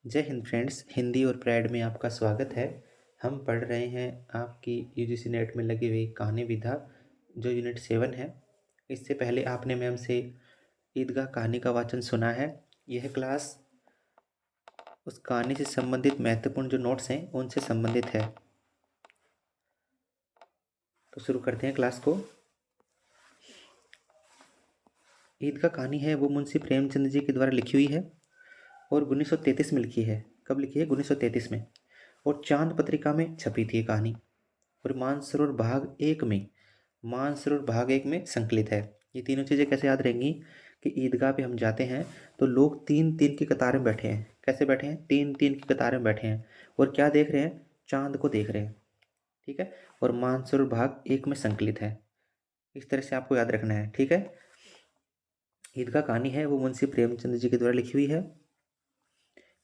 जय हिंद फ्रेंड्स, हिंदी और प्राइड में आपका स्वागत है। हम पढ़ रहे हैं आपकी यूजीसी नेट में लगी हुई कहानी विधा जो यूनिट 7 है। इससे पहले आपने मैम से ईदगाह कहानी का वाचन सुना है। यह क्लास उस कहानी से संबंधित महत्वपूर्ण जो नोट्स हैं उनसे संबंधित है। तो शुरू करते हैं क्लास को। ईदगाह कहानी है वो मुंशी प्रेमचंद जी के द्वारा लिखी हुई है और 1933 में लिखी है। कब लिखी है? 1933 में। और चांद पत्रिका में छपी थी ये कहानी और मानसरोवर भाग एक में संकलित है। ये तीनों चीज़ें कैसे याद रहेंगी कि ईदगाह पे हम जाते हैं तो लोग तीन तीन की कतार में बैठे हैं। कैसे बैठे हैं? तीन तीन की कतार में बैठे हैं और क्या देख रहे हैं? चांद को देख रहे हैं। ठीक है। और मानसरोवर भाग एक में संकलित है। इस तरह से आपको याद रखना है। ठीक है। ईदगाह कहानी है वो मुंशी प्रेमचंद जी के द्वारा लिखी हुई है।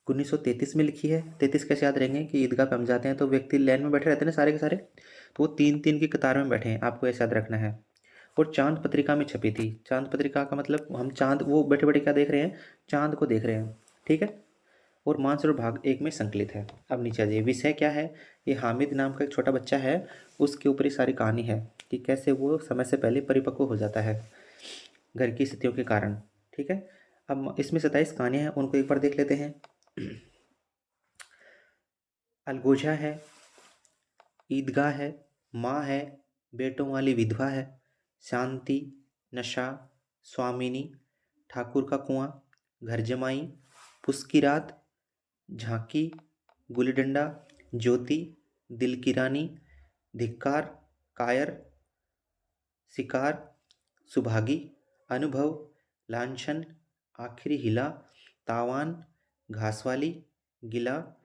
1933 में लिखी है। 33 कैसे याद रहेंगे कि ईदगाह पे हम जाते हैं तो व्यक्ति लाइन में बैठे रहते हैं ना, सारे के सारे। तो वो तीन तीन की कतार में बैठे हैं, आपको ऐसा याद रखना है। और चांद पत्रिका में छपी थी। चांद पत्रिका का मतलब हम चांद, वो बैठे बैठे क्या देख रहे हैं? चांद को देख रहे हैं। ठीक है। और मानसरोवर भाग एक में संकलित है। अब नीचे आ जाइए। विषय क्या है? ये हामिद नाम का एक छोटा बच्चा है, उसके ऊपर ही सारी कहानी है कि कैसे वो समय से पहले परिपक्व हो जाता है घर की स्थितियों के कारण। ठीक है। अब इसमें 27 कहानियाँ हैं, उनको एक बार देख लेते हैं। अलगोजा है, ईदगाह है, माँ है, बेटों वाली विधवा है, शांति, नशा, स्वामिनी, ठाकुर का कुआं, घर जमाई, पुस की रात, झांकी, गुल्ली डंडा, ज्योति, दिल की रानी, धिक्कार, कायर, शिकार, सुभागी, अनुभव, लांछन, आखिरी हिला, तावान, घासवाली, गिला,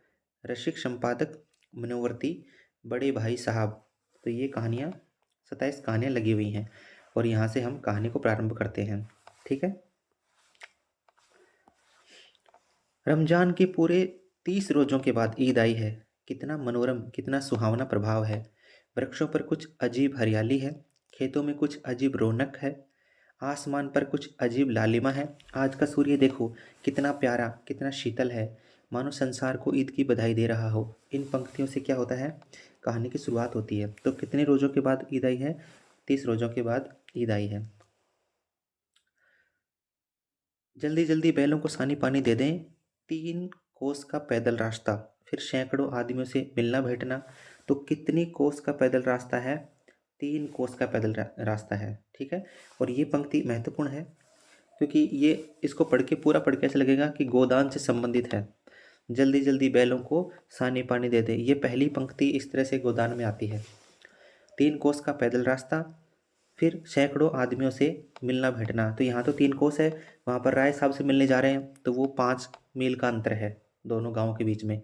रसिक संपादक, मनोवर्ती, बड़े भाई साहब। तो ये कहानियाँ 27 कहानियाँ लगी हुई हैं और यहाँ से हम कहानी को प्रारंभ करते हैं। ठीक है। रमजान के पूरे 30 रोज़ों के बाद ईद आई है। कितना मनोरम, कितना सुहावना प्रभाव है। वृक्षों पर कुछ अजीब हरियाली है, खेतों में कुछ अजीब रौनक है, आसमान पर कुछ अजीब लालिमा है। आज का सूर्य देखो, कितना प्यारा, कितना शीतल है, मानो संसार को ईद की बधाई दे रहा हो। इन पंक्तियों से क्या होता है? कहानी की शुरुआत होती है। तो कितने रोज़ों के बाद ईद आई है? 30 रोज़ों के बाद ईद आई है। जल्दी जल्दी बैलों को सानी पानी दे दें। 3 कोस का पैदल रास्ता, फिर सैकड़ों आदमियों से मिलना भेंटना। तो कितनी कोस का पैदल रास्ता है? 3 कोस का पैदल रास्ता है। ठीक है। और ये पंक्ति महत्वपूर्ण है क्योंकि ये, इसको पढ़ के, पूरा पढ़ के ऐसा लगेगा कि गोदान से संबंधित है। जल्दी जल्दी बैलों को सानी पानी दे दे, ये पहली पंक्ति इस तरह से गोदान में आती है। 3 कोस का पैदल रास्ता, फिर सैकड़ों आदमियों से मिलना भेंटना। तो यहाँ तो 3 कोस है, वहाँ पर राय साहब से मिलने जा रहे हैं तो वो 5 मील का अंतर है दोनों गाँव के बीच में।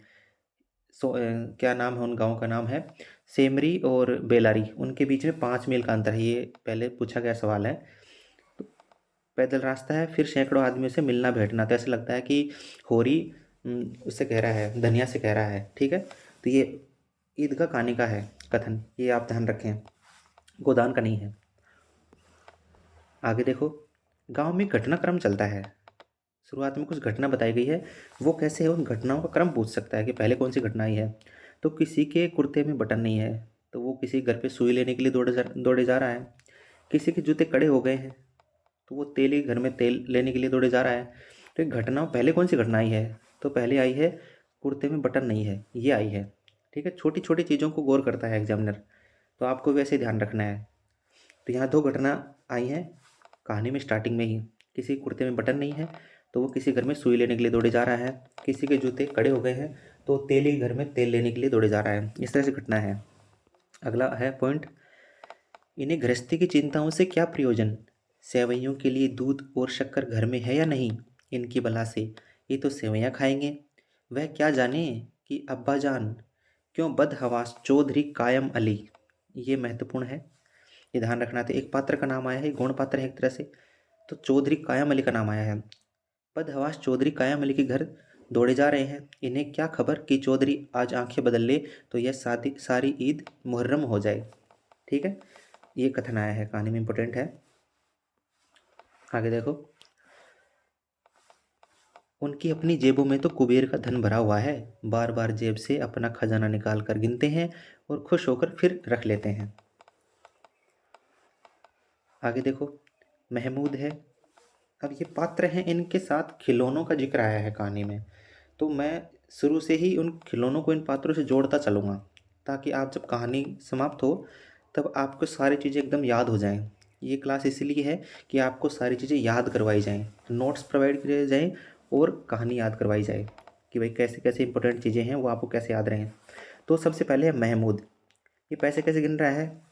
क्या नाम है उन गाँव का? नाम है सेमरी और बेलारी। उनके बीच में 5 मील का अंतर है। ये पहले पूछा गया सवाल है। तो पैदल रास्ता है, फिर सैकड़ों आदमियों से मिलना भेंटना। तो ऐसा लगता है कि होरी उससे कह रहा है, धनिया से कह रहा है। ठीक है। तो ये ईदगाह कहानी का है कथन, ये आप ध्यान रखें, गोदान का नहीं है। आगे देखो। गांव में घटनाक्रम चलता है। शुरुआत में कुछ घटना बताई गई है, वो कैसे है, उन घटनाओं का क्रम पूछ सकता है कि पहले कौन सी घटना आई है। तो किसी के कुर्ते में बटन नहीं है, तो वो किसी घर पे सुई लेने के लिए दौड़े जा रहा है। किसी के जूते कड़े हो गए हैं, तो वो तेली घर में तेल लेने के लिए दौड़े जा रहा है। तो एक घटना, पहले कौन सी घटना आई है? तो पहले आई है कुर्ते में बटन नहीं है, ये आई है। ठीक है। छोटी छोटी चीज़ों को गौर करता है एग्जामिनर, तो आपको वैसे ध्यान रखना है। तो यहाँ 2 घटना आई हैं कहानी में स्टार्टिंग में ही। किसी कुर्ते में बटन नहीं है, तो वो किसी घर में सुई लेने के लिए दौड़े जा रहा है। किसी के जूते कड़े हो गए हैं, तो तेली घर में तेल लेने के लिए दौड़े जा रहा है। इस तरह से घटना है। अगला है पॉइंट, इन्हें गृहस्थी की चिंताओं से क्या प्रयोजन? सेवैयों के लिए दूध और शक्कर घर में है या नहीं? इनकी बला से ये तो सेवैयाँ खाएंगे। वह क्या जाने कि अब्बा जान क्यों बदहवास चौधरी कायम अली। ये महत्वपूर्ण है, ये ध्यान रखना। तो एक पात्र का नाम आया है, गौण पात्र है एक तरह से, तो चौधरी कायम अली का नाम आया है। बदहवास चौधरी कायम अली के घर दौड़े जा रहे हैं। इन्हें क्या खबर कि चौधरी आज आंखें बदल ले तो यह शादी सारी ईद मुहर्रम हो जाए। ठीक है। ये कथन आया है, कहानी में इंपॉर्टेंट है। आगे देखो। उनकी अपनी जेबों में तो कुबेर का धन भरा हुआ है, बार बार जेब से अपना खजाना निकाल कर गिनते हैं और खुश होकर फिर रख लेते हैं। आगे देखो, महमूद है। अब ये पात्र हैं, इनके साथ खिलौनों का जिक्र आया है कहानी में, तो मैं शुरू से ही उन खिलौनों को इन पात्रों से जोड़ता चलूँगा, ताकि आप जब कहानी समाप्त हो तब आपको सारी चीज़ें एकदम याद हो जाएं। ये क्लास इसलिए है कि आपको सारी चीज़ें याद करवाई जाएं, नोट्स प्रोवाइड किए जाएं और कहानी याद करवाई जाए कि भाई कैसे कैसे इंपॉर्टेंट चीज़ें हैं वो आपको कैसे याद रहें। तो सबसे पहले है महमूद। ये पैसे कैसे गिन रहा है?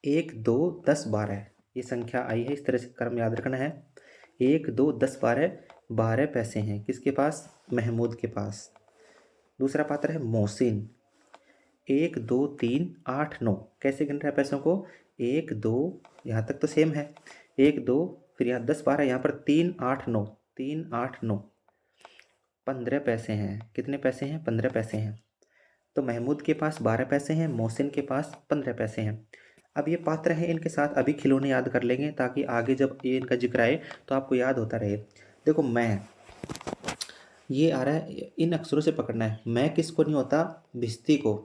1 2 10 12, ये संख्या आई है, इस तरह से क्रम याद रखना है। 1 2 10 12, 12 पैसे हैं किसके पास? महमूद के पास। दूसरा पात्र है मोहसिन। 1 2 3 8 9, कैसे गिन रहा है पैसों को? 1 2, यहाँ तक तो सेम है, 1 2, फिर यहाँ 10 12, यहाँ पर 3 8 9, 3 8 9, 15 पैसे हैं। कितने पैसे हैं? 15 पैसे हैं। तो महमूद के पास 12 पैसे हैं, मोहसिन के पास 15 पैसे हैं। अब ये पात्र हैं, इनके साथ अभी खिलौने याद कर लेंगे ताकि आगे जब ये इनका जिक्र आए तो आपको याद होता रहे। देखो, मैं, ये आ रहा है, इन अक्षरों से पकड़ना है। मैं किसको नहीं होता? भिस्ती को।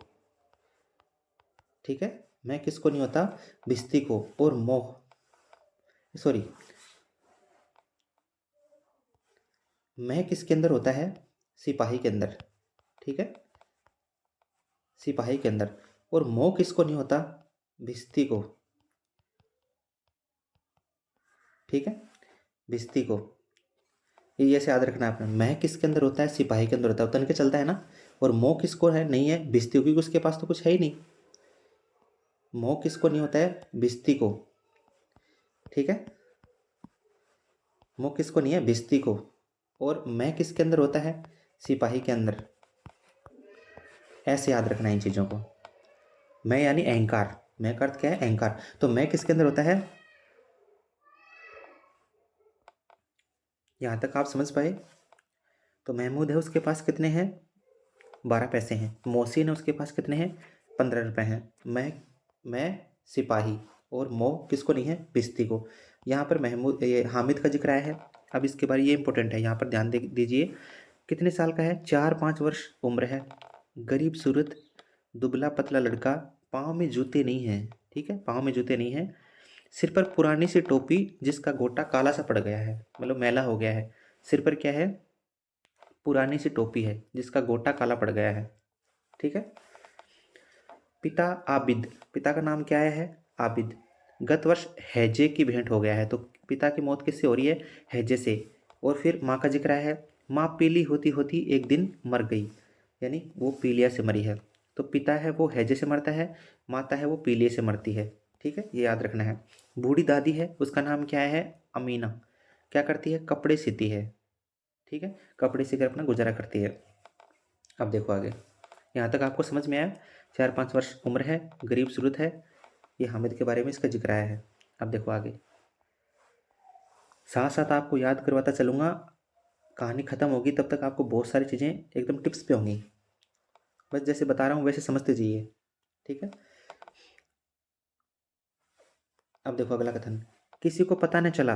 ठीक है, मैं किसको नहीं होता? भिस्ती को। और मोह, सॉरी, मैं किसके अंदर होता है? सिपाही के अंदर। ठीक है, सिपाही के अंदर। और मोह किसको नहीं होता? भिस्ती को। ठीक है, भिस्ती को। ये ऐसे याद रखना है आपने। मैं किसके अंदर होता है? सिपाही के अंदर होता है, तन के चलता है ना। और मोह किसको है? नहीं है, भिस्ती को, क्योंकि उसके पास तो कुछ है ही नहीं। मोह किसको नहीं होता है? भिस्ती को। ठीक है, मोह किसको नहीं है? भिस्ती को। और मैं किसके अंदर होता है? सिपाही के अंदर। ऐसे याद रखना है इन चीज़ों को। मैं यानी अहंकार, मैं का अर्थ क्या है? अहंकार। तो मैं किसके अंदर होता है? यहाँ तक आप समझ पाए? तो महमूद है, उसके पास कितने हैं? 12 पैसे हैं। मोहसिन है, उसके पास कितने हैं? 15 रुपये हैं। मैं सिपाही। और मोह किसको नहीं है? भिस्ती को। यहाँ पर महमूद, ये हामिद का जिक्र आया है। अब इसके बारे, ये इंपॉर्टेंट है, यहाँ पर ध्यान दे दीजिए। कितने साल का है? 4-5 वर्ष उम्र है। गरीब सूरत, दुबला पतला लड़का, पाँव में जूते नहीं हैं। ठीक है, पाँव में जूते नहीं हैं। सिर पर पुरानी सी टोपी जिसका गोटा काला सा पड़ गया है, मतलब मैला हो गया है। सिर पर क्या है? पुरानी सी टोपी है जिसका गोटा काला पड़ गया है। ठीक है। पिता आबिद, पिता का नाम क्या है? आबिद। गत वर्ष हैजे की भेंट हो गया है, तो पिता की मौत किससे हो रही है? हैजे से। और फिर माँ का जिक्र है। माँ पीली होती होती एक दिन मर गई, यानी वो पीलिया से मरी है। तो पिता है वो हैजे से मरता है, माता है वो पीलिया से मरती है। ठीक है, ये याद रखना है। बूढ़ी दादी है, उसका नाम क्या है? अमीना। क्या करती है? कपड़े सीती है। ठीक है, कपड़े सीकर अपना गुजारा करती है। अब देखो आगे, यहाँ तक आपको समझ में आया? 4-5 वर्ष उम्र है, गरीब सूरत है, ये हामिद के बारे में इसका जिक्र आया है। अब देखो आगे, साथ साथ आपको याद करवाता चलूँगा। कहानी ख़त्म होगी तब तक आपको बहुत सारी चीज़ें एकदम टिप्स पे होंगी, बस जैसे बता रहा हूँ वैसे समझते जाइए। ठीक है। अब देखो अगला कथन। किसी को पता न चला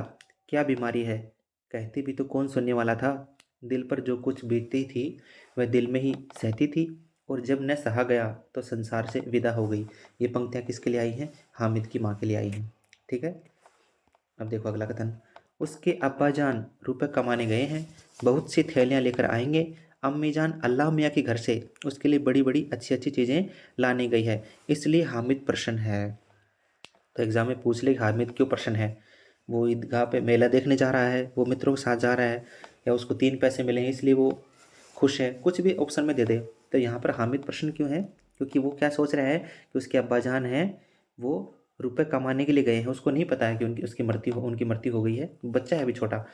क्या बीमारी है, कहती भी तो कौन सुनने वाला था। दिल पर जो कुछ बीतती थी वह दिल में ही सहती थी, और जब न सहा गया तो संसार से विदा हो गई। ये पंक्तियाँ किसके लिए आई हैं? हामिद की माँ के लिए आई हैं। ठीक है। अब देखो अगला कथन। उसके अब्बा जान रुपये कमाने गए हैं, बहुत सी थैलियाँ लेकर आएंगे। अम्मी जान अल्लाह मियाँ के घर से उसके लिए बड़ी बड़ी अच्छी अच्छी चीज़ें लाने गई है, इसलिए हामिद प्रसन्न है। तो एग्ज़ाम में पूछ ले हामिद क्यों प्रसन्न है? वो ईदगाह पे मेला देखने जा रहा है, वो मित्रों के साथ जा रहा है, या उसको 3 पैसे मिले हैं इसलिए वो खुश है, कुछ भी ऑप्शन में दे दे। तो यहाँ पर हामिद प्रसन्न क्यों है? क्योंकि वो क्या सोच रहा है कि उसके अब्बाजान हैं वो रुपए कमाने के लिए गए हैं, उसको नहीं पता है कि उनकी मृत्यु हो गई है, बच्चा है अभी छोटा।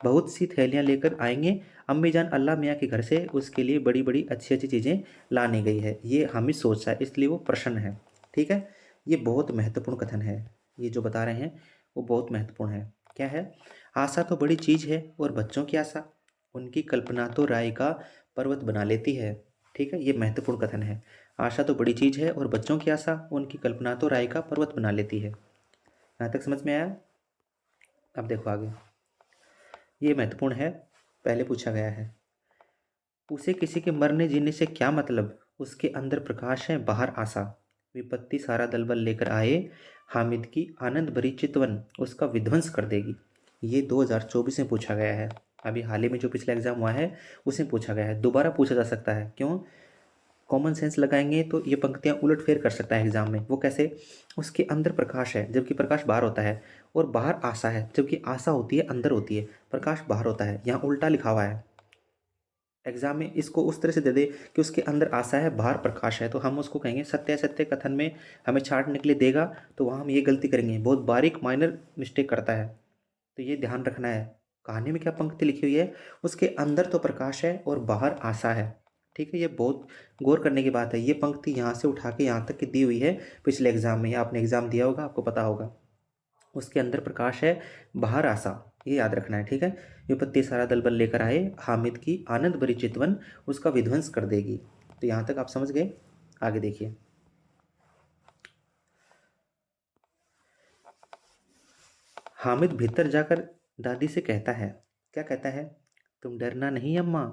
बहुत सी थैलियाँ लेकर आएंगे, अम्मी जान अल्लाह मियाँ के घर से उसके लिए बड़ी बड़ी अच्छी अच्छी चीज़ें लाने गई है, ये हामिद सोच रहा है, इसलिए वो प्रसन्न है। ठीक है, ये बहुत महत्वपूर्ण कथन है, ये जो बता रहे हैं वो बहुत महत्वपूर्ण है। क्या है? आशा तो बड़ी चीज़ है और बच्चों की आशा, उनकी कल्पना तो राय का पर्वत बना लेती है। ठीक है, ये महत्वपूर्ण कथन है। आशा तो बड़ी चीज़ है और बच्चों की आशा उनकी कल्पना तो राय का पर्वत बना लेती है। यहाँ तक समझ में आया? अब देखो आगे, ये महत्वपूर्ण है। पहले पूछा गया है। उसे किसी के मरने जीने से क्या मतलब, उसके अंदर प्रकाश है बाहर आशा। विपत्ति सारा दलबल लेकर आए, हामिद की आनंद भरी चितवन उसका विध्वंस कर देगी। ये 2024 में पूछा गया है। अभी हाल ही में जो पिछला एग्जाम हुआ है उसमें पूछा गया है, दोबारा पूछा जा सकता है। क्यों? कॉमन सेंस लगाएंगे तो ये पंक्तियाँ उलट फेर कर सकता है एग्जाम में। वो कैसे? उसके अंदर प्रकाश है जबकि प्रकाश बाहर होता है, और बाहर आशा है जबकि आशा होती है अंदर होती है, प्रकाश बाहर होता है। यहाँ उल्टा लिखा हुआ है। एग्जाम में इसको उस तरह से दे दे कि उसके अंदर आशा है बाहर प्रकाश है, तो हम उसको कहेंगे सत्य असत्य कथन में हमें छांटने के लिए देगा, तो वहाँ हम ये गलती करेंगे, बहुत बारीक माइनर मिस्टेक करता है। तो ये ध्यान रखना है। कहानी में क्या पंक्ति लिखी हुई है? उसके अंदर तो प्रकाश है और बाहर आशा है। ठीक है, ये बहुत गौर करने की बात है। ये पंक्ति यहाँ से उठा के यहाँ तक की दी हुई है पिछले एग्जाम में, या आपने एग्जाम दिया होगा आपको पता होगा। उसके अंदर प्रकाश है बाहर आशा, ये याद रखना है। ठीक है। विपत्ति सारा दल बल लेकर आए, हामिद की आनंद भरी चितवन उसका विध्वंस कर देगी। तो यहाँ तक आप समझ गए। आगे देखिए। हामिद भीतर जाकर दादी से कहता है, क्या कहता है? तुम डरना नहीं अम्मा,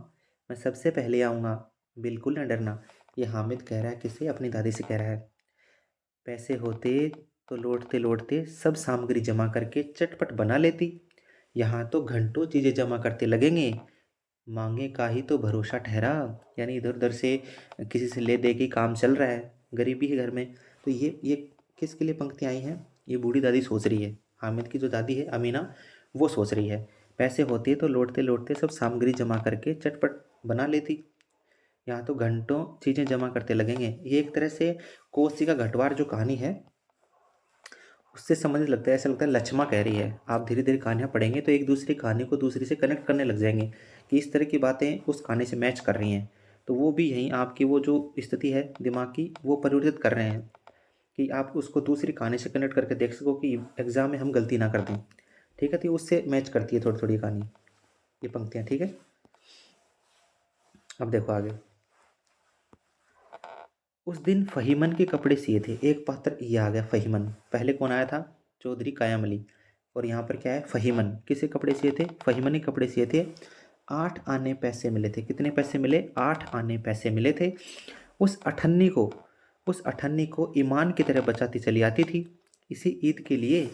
मैं सबसे पहले आऊँगा, बिल्कुल न डरना। ये हामिद कह रहा है किसे? अपनी दादी से कह रहा है। पैसे होते तो लौटते लौटते सब सामग्री जमा करके चटपट बना लेती, यहाँ तो घंटों चीज़ें जमा करते लगेंगे, मांगे का ही तो भरोसा ठहरा। यानी इधर उधर से किसी से ले दे के काम चल रहा है, गरीबी है घर में। तो ये किसके लिए पंक्तियाँ आई हैं? ये बूढ़ी दादी सोच रही है, हामिद की जो दादी है अमीना, वो सोच रही है। पैसे होते तो लौटते लौटते सब सामग्री जमा करके चटपट बना लेती, यहाँ तो घंटों चीज़ें जमा करते लगेंगे। ये एक तरह से कोसी का घटवार जो कहानी है उससे समझने लगता है। ऐसा लगता है लक्ष्मा कह रही है। आप धीरे धीरे कहानियाँ पढ़ेंगे तो एक दूसरी कहानी को दूसरी से कनेक्ट करने लग जाएंगे कि इस तरह की बातें उस कहानी से मैच कर रही हैं। तो वो भी यहीं आपकी वो जो स्थिति है दिमाग की वो परिवर्तित कर रहे हैं कि आप उसको दूसरी कहानी से कनेक्ट करके देख सको कि एग्जाम में हम गलती ना कर दें। ठीक है, तो ये उससे मैच करती है थोड़ी थोड़ी कहानी, ये पंक्तियाँ। ठीक है, अब देखो आगे। उस दिन फ़हीमन के कपड़े सिए थे। एक पात्र ये आ गया फ़हीमन। पहले कौन आया था? चौधरी कायम अली। और यहाँ पर क्या है? फ़हीमन। किसके कपड़े सिए थे? फ़हीमन के कपड़े सिए थे। 8 आने पैसे मिले थे। कितने पैसे मिले? 8 आने पैसे मिले थे। उस अठन्नी को उस अठन्नी को ईमान की तरह बचाती चली आती थी इसी ईद के लिए।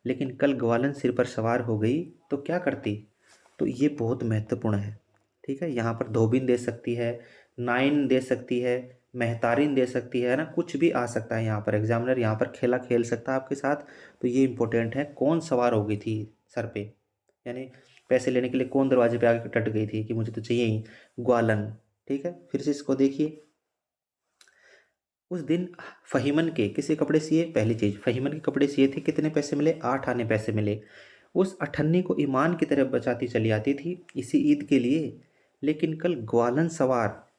लेकिन कल ग्वालन सिर पर सवार हो गई तो क्या करती? तो ये बहुत महत्वपूर्ण है। ठीक है, यहाँ पर धोबिन दे सकती है, नाइन दे सकती है, मेहतारिन दे सकती है ना, कुछ भी आ सकता है। यहाँ पर एग्जामिनर यहाँ पर खेला खेल सकता है आपके साथ। तो ये इंपॉर्टेंट है, कौन सवार हो गई थी सर पे, यानी पैसे लेने के लिए कौन दरवाजे पे आके टट गई थी कि मुझे तो चाहिए ही, ग्वालन। ठीक है, फिर से इसको देखिए। उस दिन फ़हीमन के किसी कपड़े सिए? पहली चीज़, फ़हीमन के कपड़े सिए थे। कितने पैसे मिले? 8 आने पैसे मिले। उस अठन्नी को ईमान की तरफ बचाती चली आती थी इसी ईद के लिए। लेकिन कल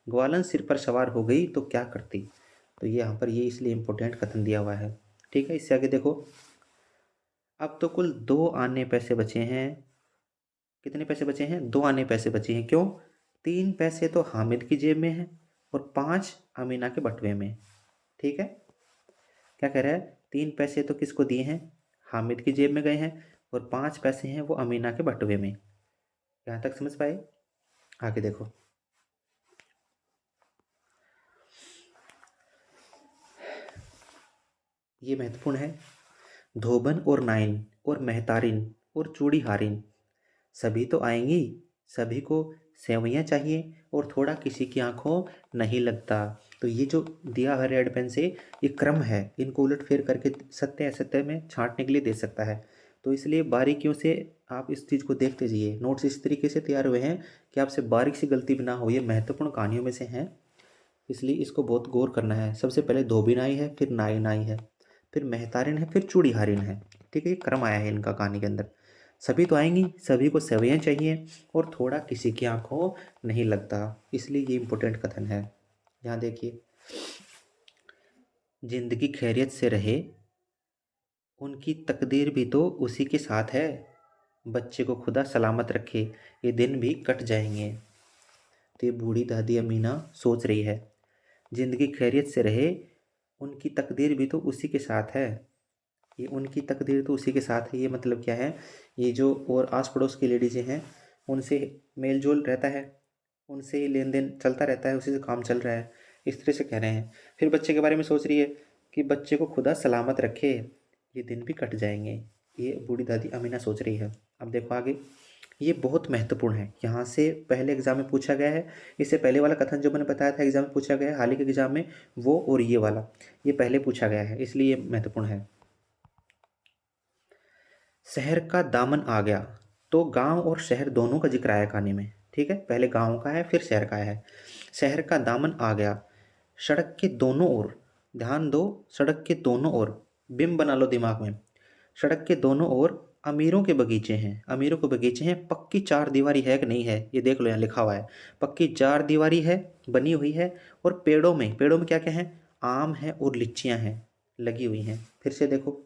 ग्वालन सिर पर सवार हो गई तो क्या करती? तो ये यहाँ पर ये इसलिए इम्पोर्टेंट कथन दिया हुआ है। ठीक है, इससे आगे देखो। अब तो कुल 2 आने पैसे बचे हैं। कितने पैसे बचे हैं? 2 आने पैसे बचे हैं। क्यों? 3 पैसे तो हामिद की जेब में है और 5 अमीना के बटुए में। ठीक है, क्या कह रहा है? 3 पैसे तो किसको दिए हैं? हामिद की जेब में गए हैं, और 5 पैसे हैं वो अमीना के बटुए में। यहाँ तक समझ पाए? आगे देखो। ये महत्वपूर्ण है। धोबन और नाइन और मेहतारिन और चूड़ी हारिन सभी तो आएंगी, सभी को सेवैयाँ चाहिए, और थोड़ा किसी की आंखों नहीं लगता। तो ये जो दिया है रेड पेन से, ये क्रम है, इनको उलट फेर करके सत्य असत्य में छांटने के लिए दे सकता है। तो इसलिए बारीकियों से आप इस चीज़ को देखते जाइए। नोट्स इस तरीके से तैयार हुए हैं कि आपसे बारीक सी गलती भी ना हो। ये महत्वपूर्ण कहानियों में से हैं, इसलिए इसको बहुत गौर करना है। सबसे पहले धोबिन आई है, फिर नाइन आई है, फिर मेहतारिन है, फिर चूड़ीहारिन है। ठीक है, ये क्रम आया है इनका कहानी के अंदर। सभी तो आएंगी, सभी को सेवैयाँ चाहिए, और थोड़ा किसी की आंखों नहीं लगता। इसलिए ये इंपॉर्टेंट कथन है। यहाँ देखिए। जिंदगी खैरियत से रहे, उनकी तकदीर भी तो उसी के साथ है। बच्चे को खुदा सलामत रखे, ये दिन भी कट जाएंगे। तो ये बूढ़ी दादी अमीना सोच रही है, जिंदगी खैरियत से रहे, उनकी तकदीर भी तो उसी के साथ है। ये उनकी तकदीर तो उसी के साथ है, ये मतलब क्या है? ये जो और आस पड़ोस की लेडीज़ें हैं उनसे मेल जोल रहता है, उनसे ही लेन देन चलता रहता है, उसी से काम चल रहा है, इस तरह से कह रहे हैं। फिर बच्चे के बारे में सोच रही है कि बच्चे को खुदा सलामत रखे, ये दिन भी कट जाएंगे, ये बूढ़ी दादी अमीना सोच रही है। अब देखो आगे, ये बहुत महत्वपूर्ण है, यहाँ से पहले एग्जाम में पूछा गया है। इससे पहले वाला कथन जो मैंने बताया था एग्जाम में पूछा गया है हाल ही के एग्जाम में, वो और ये वाला, ये पहले पूछा गया है, इसलिए ये महत्वपूर्ण है। शहर का दामन आ गया, तो गांव और शहर दोनों का जिक्र आया कहानी में। ठीक है, पहले गांव का है फिर शहर का है। शहर का दामन आ गया, सड़क के दोनों ओर, ध्यान दो, सड़क के दोनों ओर, बिंब बना लो दिमाग में। सड़क के दोनों ओर अमीरों के बगीचे हैं, अमीरों के बगीचे हैं, पक्की चार दीवारी है कि नहीं है, ये देख लो यहाँ लिखा हुआ है, पक्की चार दीवारी है, बनी हुई है। और पेड़ों में क्या क्या है, आम है और लीचियाँ हैं, लगी हुई हैं। फिर से देखो,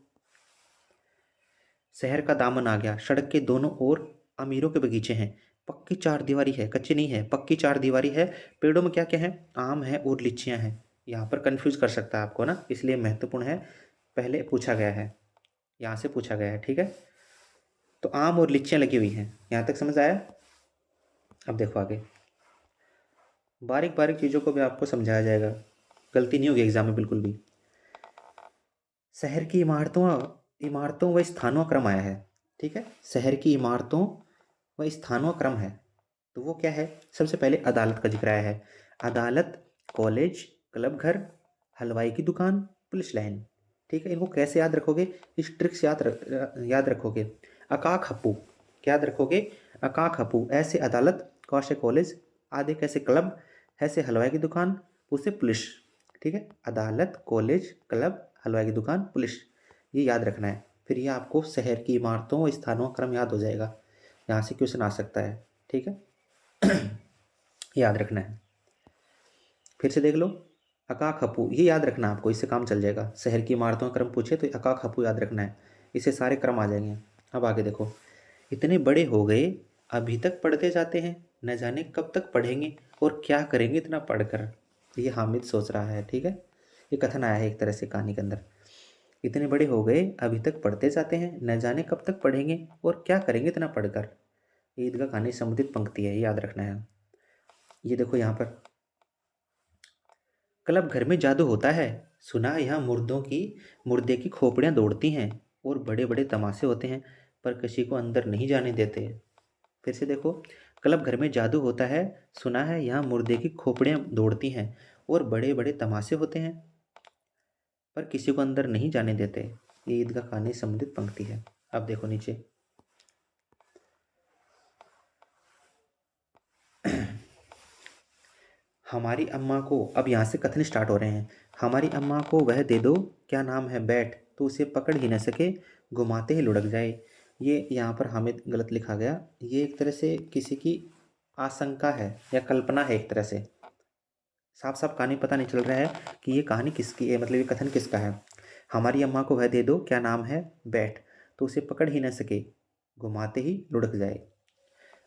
शहर का दामन आ गया, सड़क के दोनों ओर अमीरों के बगीचे हैं, पक्की चार दीवारी है, कच्ची नहीं है, पक्की चार दीवारी है। पेड़ों में क्या क्या है, आम है और लीचियाँ हैं। यहाँ पर कंफ्यूज कर सकता है आपको ना, इसलिए महत्वपूर्ण है, पहले पूछा गया है, यहाँ से पूछा गया है। ठीक है, तो आम और लीचियाँ लगी हुई हैं, यहाँ तक समझ आया। अब देखो आगे, बारीक बारीक चीज़ों को भी आपको समझाया जाएगा, गलती नहीं होगी एग्जाम में बिल्कुल भी। शहर की इमारतों इमारतों व स्थानों का क्रम आया है। ठीक है, शहर की इमारतों व स्थानों का क्रम है, तो वो क्या है, सबसे पहले अदालत का जिक्र आया है। अदालत, कॉलेज, क्लब घर, हलवाई की दुकान, पुलिस लाइन। ठीक है, इनको कैसे याद रखोगे, इस ट्रिक से याद रखोगे। अकाक हप्पू, क्या याद रखोगे, अकाक हप्पू, ऐसे अदालत, कौशे कॉलेज, आधे कैसे क्लब, ऐसे हलवाई की दुकान, उसे पुलिस। ठीक है, अदालत, कॉलेज, क्लब, हलवाई की दुकान, पुलिस, ये याद रखना है। फिर ये आपको शहर की इमारतों और स्थानों का क्रम याद हो जाएगा, यहाँ से क्वेश्चन आ सकता है। ठीक है, याद रखना है। फिर से देख लो, अका खपू, ये याद रखना आपको, इससे काम चल जाएगा। शहर की इमारतों का क्रम पूछे तो अका खपू याद रखना है, इससे सारे क्रम आ जाएंगे। अब आगे देखो, इतने बड़े हो गए अभी तक पढ़ते जाते हैं, न जाने कब तक पढ़ेंगे और क्या करेंगे इतना पढ़कर, ये हामिद सोच रहा है। ठीक है, ये कथन आया है एक तरह से कहानी के अंदर। इतने बड़े हो गए अभी तक पढ़ते जाते हैं, न जाने कब तक पढ़ेंगे और क्या करेंगे इतना पढ़कर, ये ईदगाह कहानी से संबंधित पंक्ति है, याद रखना है। ये देखो यहाँ पर, क्लब घर में जादू होता है, सुना यहाँ मुर्दे की खोपड़ियाँ दौड़ती हैं और बड़े बड़े तमाशे होते हैं, पर किसी को अंदर नहीं जाने देते। फिर से देखो, क्लब घर में जादू होता है, सुना है यहाँ मुर्दे की खोपड़ियाँ दौड़ती हैं और बड़े बड़े तमाशे होते हैं, पर किसी को अंदर नहीं जाने देते। ये ईदगाह कहानी से संबंधित पंक्ति है। अब देखो नीचे, हमारी अम्मा को, अब यहाँ से कथन स्टार्ट हो रहे हैं। हमारी अम्मा को वह दे दो, क्या नाम है बैट, तो उसे पकड़ ही न सके, घुमाते ही लुढ़क जाए। ये यहाँ पर हामिद गलत लिखा गया, ये एक तरह से किसी की आशंका है या कल्पना है एक तरह से, साफ साफ कहानी पता नहीं चल रहा है कि ये कहानी किसकी है, मतलब ये कथन किसका है। हमारी अम्मा को वह दे दो, क्या नाम है बैट, तो उसे पकड़ ही न सके, घुमाते ही लुढ़क जाए।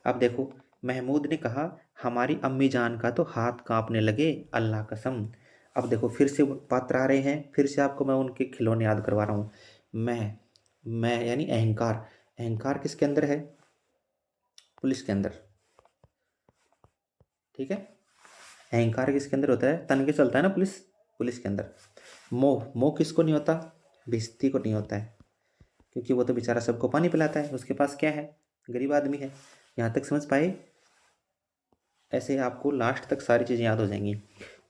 अब देखो, महमूद ने कहा, हमारी अम्मी जान का तो हाथ कांपने लगे, अल्लाह कसम। अब देखो फिर से पात्र आ रहे हैं, फिर से आपको मैं उनके खिलौने याद करवा रहा हूँ। मैं यानी अहंकार, अहंकार किसके अंदर है, पुलिस के अंदर। ठीक है, अहंकार किसके अंदर होता है, तन के चलता है ना पुलिस, पुलिस के अंदर। मोह, मोह किसको नहीं होता, भिस्ती को नहीं होता है, क्योंकि वो तो बेचारा सबको पानी पिलाता है, उसके पास क्या है, गरीब आदमी है। यहाँ तक समझ पाए, ऐसे आपको लास्ट तक सारी चीज़ें याद हो जाएंगी।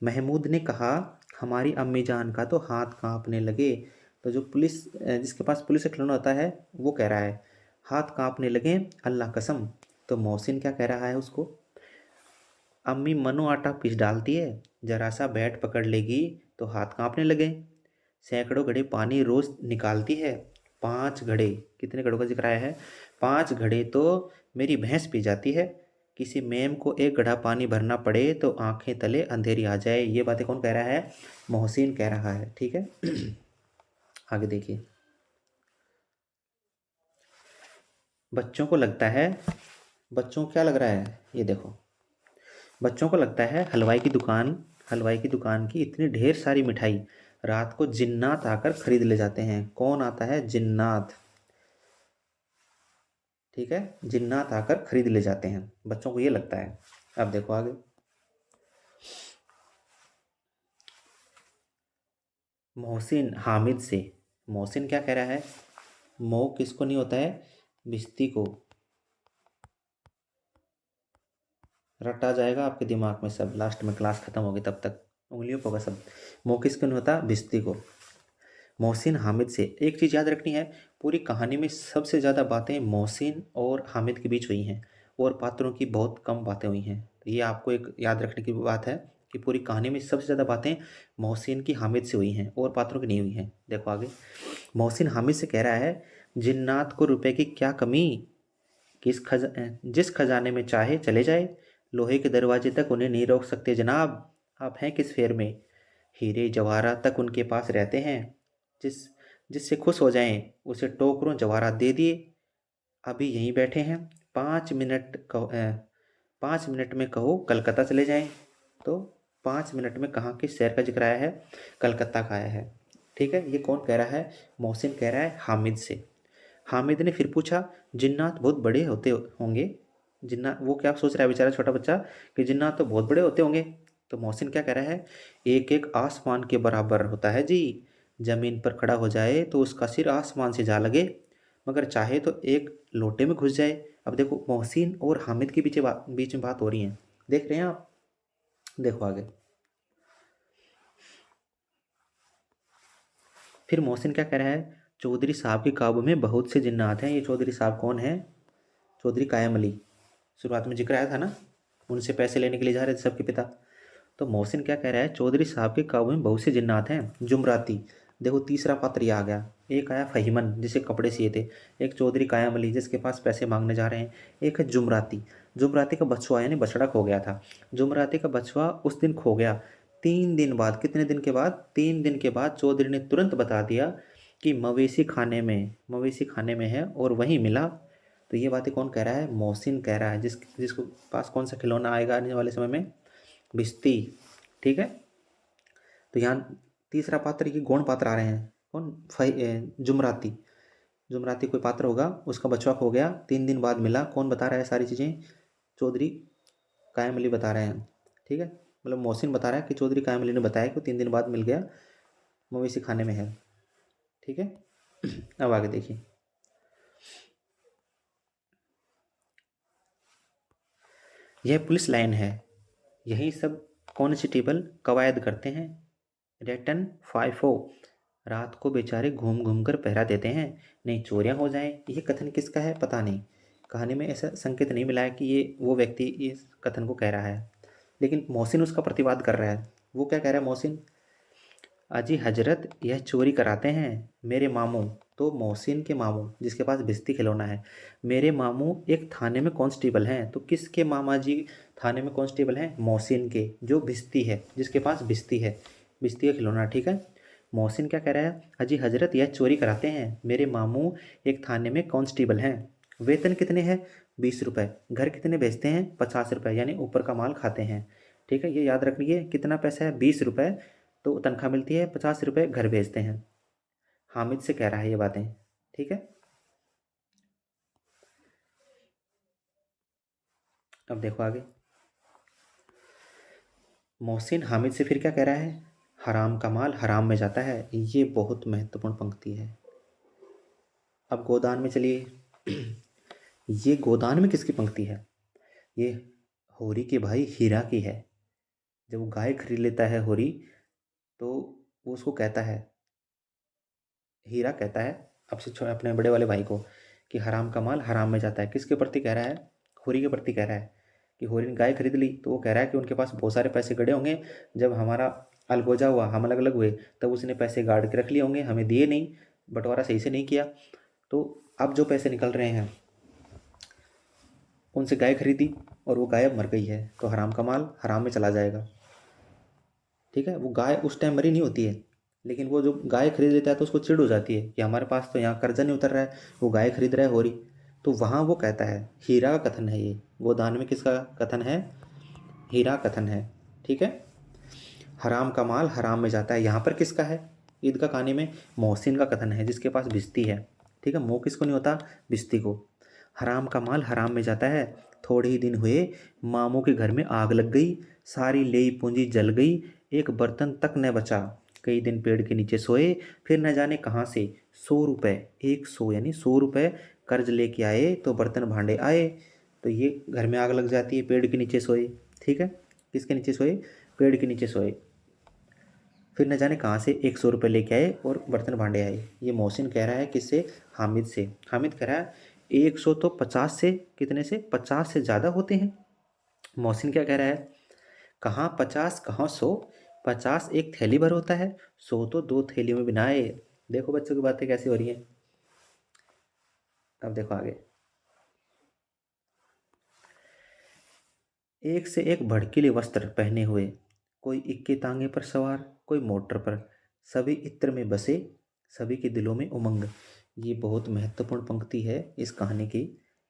महमूद ने कहा, हमारी अम्मी जान का तो हाथ कांपने लगे, तो जो पुलिस, जिसके पास पुलिस का खिलौना होता है, वो कह रहा है हाथ कांपने लगे, अल्लाह कसम। तो मोहसिन क्या कह रहा है उसको, अम्मी मनो आटा पीस डालती है, जरा सा बैट पकड़ लेगी तो हाथ कांपने लगे। सैकड़ों घड़े पानी रोज निकालती है, 5 घड़े, कितने घड़ों का जिक्र आया है, 5 घड़े तो मेरी भैंस पी जाती है। किसी मेम को 1 घड़ा पानी भरना पड़े तो आंखें तले अंधेरी आ जाए। ये बातें कौन कह रहा है, मोहसिन कह रहा है। ठीक है, आगे देखिए, बच्चों को लगता है, बच्चों को क्या लग रहा है, ये देखो, बच्चों को लगता है हलवाई की दुकान की इतनी ढेर सारी मिठाई रात को जिन्नात आकर खरीद ले जाते हैं। कौन आता है, जिन्नात। ठीक है, जिन्नात आकर खरीद ले जाते हैं, बच्चों को ये लगता है। अब देखो आगे। मोहसिन हामिद से, मोहसिन क्या कह रहा है, मोह किसको नहीं होता है, भिश्ती को। रटा जाएगा आपके दिमाग में सब, लास्ट में क्लास खत्म होगी तब तक उंगलियों पर होगा सब। मोह किसको नहीं होता, भिश्ती को। मोहसिन हामिद से एक चीज़ याद रखनी है, पूरी कहानी में सबसे ज़्यादा बातें मोहसिन और हामिद के बीच हुई हैं और पात्रों की बहुत कम बातें हुई हैं। तो ये आपको एक याद रखने की बात है कि पूरी कहानी में सबसे ज़्यादा बातें मोहसिन की हामिद से हुई हैं और पात्रों की नहीं हुई हैं। देखो आगे। मोहसिन हामिद से कह रहा है, जिन्नात को रुपए की क्या कमी, जिस खजाने में चाहे चले जाए, लोहे के दरवाजे तक उन्हें नहीं रोक सकते जनाब। आप हैं किस फेर में, हीरे जवाहरात तक उनके पास रहते हैं। जिस जिससे खुश हो जाएं उसे टोकरों जवाहरात दे दिए। अभी यहीं बैठे हैं, 5 मिनट कहो, 5 मिनट में कहो कलकत्ता चले जाएं। तो 5 मिनट में कहाँ किस शहर का जिक्र आया है, कलकत्ता का आया है। ठीक है, ये कौन कह रहा है, मोहसिन कह रहा है हामिद से। हामिद ने फिर पूछा, जिन्नात बहुत बड़े होते होंगे। जिन्ना वो क्या सोच रहा है बेचारा छोटा बच्चा, कि जिन्नात तो बहुत बड़े होते होंगे। तो मोहसिन क्या कह रहा है, एक एक आसमान के बराबर होता है जी। जमीन पर खड़ा हो जाए तो उसका सिर आसमान से जा लगे, मगर चाहे तो एक लोटे में घुस जाए। अब देखो मोहसिन और हामिद के बीच में बात हो रही है, देख रहे हैं आप। देखो आगे। फिर मोहसिन क्या कह रहा है, चौधरी साहब के काबू में बहुत से जिन्नात हैं। ये चौधरी साहब कौन है, चौधरी कायम अली, शुरुआत में जिक्र आया था ना, उनसे पैसे लेने के लिए जा रहे थे सबके पिता। तो मोहसिन क्या कह रहा है, चौधरी साहब के काबू में बहुत से जिन्नात हैं, जुमराती। देखो तीसरा पात्र ये आ गया। एक आया फहीमन जिसे कपड़े सिए थे, एक चौधरी कायम अली जिसके पास पैसे मांगने जा रहे हैं, एक है जुमराती। जुमराती का बछुआ यानी बछड़ा खो गया था। जुमराती का बछुआ उस दिन खो गया। 3 दिन बाद, कितने दिन के बाद, 3 दिन के बाद चौधरी ने तुरंत बता दिया कि मवेशी खाने में है और वहीं मिला। तो ये बातें कौन कह रहा है, मोहसिन कह रहा है, जिसको पास कौन सा खिलौना आएगा आने वाले समय में, भिश्ती। ठीक है, तो यहाँ तीसरा पात्र ये गौण पात्र आ रहे हैं, कौन, जुमराती। जुमराती कोई पात्र होगा, उसका बछवा खो गया, 3 दिन बाद मिला। कौन बता रहा है सारी चीज़ें, चौधरी कायम अली बता रहे हैं। ठीक है, मतलब मोहसिन बता रहा है कि चौधरी कायम अली ने बताया कि 3 दिन बाद मिल गया, मवेशी खाने में है। ठीक है, अब आगे देखिए। यह पुलिस लाइन है, यही सब कॉन्स्टेबल कवायद करते हैं। रेटन फाइफो, रात को बेचारे घूम घूम कर पहरा देते हैं, नहीं चोरियां हो जाएं। ये कथन किसका है पता नहीं, कहानी में ऐसा संकेत नहीं मिला है कि ये वो व्यक्ति इस कथन को कह रहा है, लेकिन मोहसिन उसका प्रतिवाद कर रहा है। वो क्या कह रहा है मोहसिन, अजी हजरत यह चोरी कराते हैं मेरे मामू। तो मोहसिन के मामू जिसके पास भिश्ती खिलौना है, मेरे मामू एक थाने में कांस्टेबल हैं। तो किसके मामा जी थाने में कांस्टेबल हैं, मोहसिन के, जो भिश्ती है, जिसके पास भिश्ती है, भिश्ती का खिलौना। ठीक है, मोहसिन क्या कह रहा है, अजी हजरत यह चोरी कराते हैं मेरे मामू एक थाने में कांस्टेबल हैं। वेतन कितने हैं, 20 रुपये। घर कितने भेजते हैं, 50 रुपये, यानी ऊपर का माल खाते हैं। ठीक है, ये याद रखिए, कितना पैसा है, 20 रुपये। तो तनख्वाह मिलती है, 50 रुपये घर भेजते हैं। हामिद से कह रहा है ये बातें। ठीक है, अब देखो आगे। मोहसिन हामिद से फिर क्या कह रहा है, हराम का माल हराम में जाता है। ये बहुत महत्वपूर्ण पंक्ति है। अब गोदान में चलिए। ये गोदान में किसकी पंक्ति है, ये होरी के भाई हीरा की है। जब वो गाय खरीद लेता है होरी, तो वो उसको कहता है, हीरा कहता है अपने बड़े वाले भाई को, कि हराम का माल हराम में जाता है। किसके प्रति कह रहा है, होरी के प्रति कह रहा है, कि होरी ने गाय खरीद ली। तो वो कह रहा है कि उनके पास बहुत सारे पैसे गड़े होंगे, जब हमारा अलगोजा हुआ, हम अलग अलग हुए, तब उसने पैसे गाड़ के रख लिए होंगे, हमें दिए नहीं, बंटवारा सही से नहीं किया। तो अब जो पैसे निकल रहे हैं, उनसे गाय खरीदी और वो गाय अब मर गई है, तो हराम का माल हराम में चला जाएगा। ठीक है, वो गाय उस टाइम मरी नहीं होती है, लेकिन वो जो गाय खरीद लेता है तो उसको चिढ़ हो जाती है कि हमारे पास तो यहाँ कर्जा नहीं उतर रहा है, वो गाय खरीद रहा है होरी। तो वहाँ वो कहता है, हीरा का कथन है ये, गोदान में किसका कथन है, हीरा कथन है। ठीक है, हराम का माल हराम में जाता है, यहाँ पर किसका है, ईद का कहानी में मोहसिन का कथन है, जिसके पास भिश्ती है। ठीक है, मोह किसको नहीं होता, भिश्ती को। हराम का माल हराम में जाता है। थोड़े ही दिन हुए मामू के घर में आग लग गई, सारी लेई पूंजी जल गई, एक बर्तन तक न बचा। कई दिन पेड़ के नीचे सोए, फिर न जाने कहाँ से 100 रुपये, 100 यानी 100 रुपये कर्ज लेके आए तो बर्तन भांडे आए। तो ये घर में आग लग जाती है, पेड़ के नीचे सोए। ठीक है, किसके नीचे सोए? पेड़ के नीचे सोए। फिर न जाने कहाँ से 100 रुपये लेके आए और बर्तन भांडे आए। ये मोहसिन कह रहा है किससे? हामिद से। हामिद कह रहा है 100 तो 50 से, कितने से? 50 से ज़्यादा होते हैं। मोहसिन क्या कह रहा है? कहाँ 50 कहाँ 100? 50 एक थैली भर होता है, 100 तो 2 थैलियों में बिनाए। देखो बच्चों की बातें कैसी हो रही हैं। अब देखो आगे। एक से एक भड़कीले वस्त्र पहने हुए, कोई इक्के तांगे पर सवार, कोई मोटर पर, सभी इत्र में बसे, सभी के दिलों में उमंग। ये बहुत महत्वपूर्ण पंक्ति है इस कहानी की।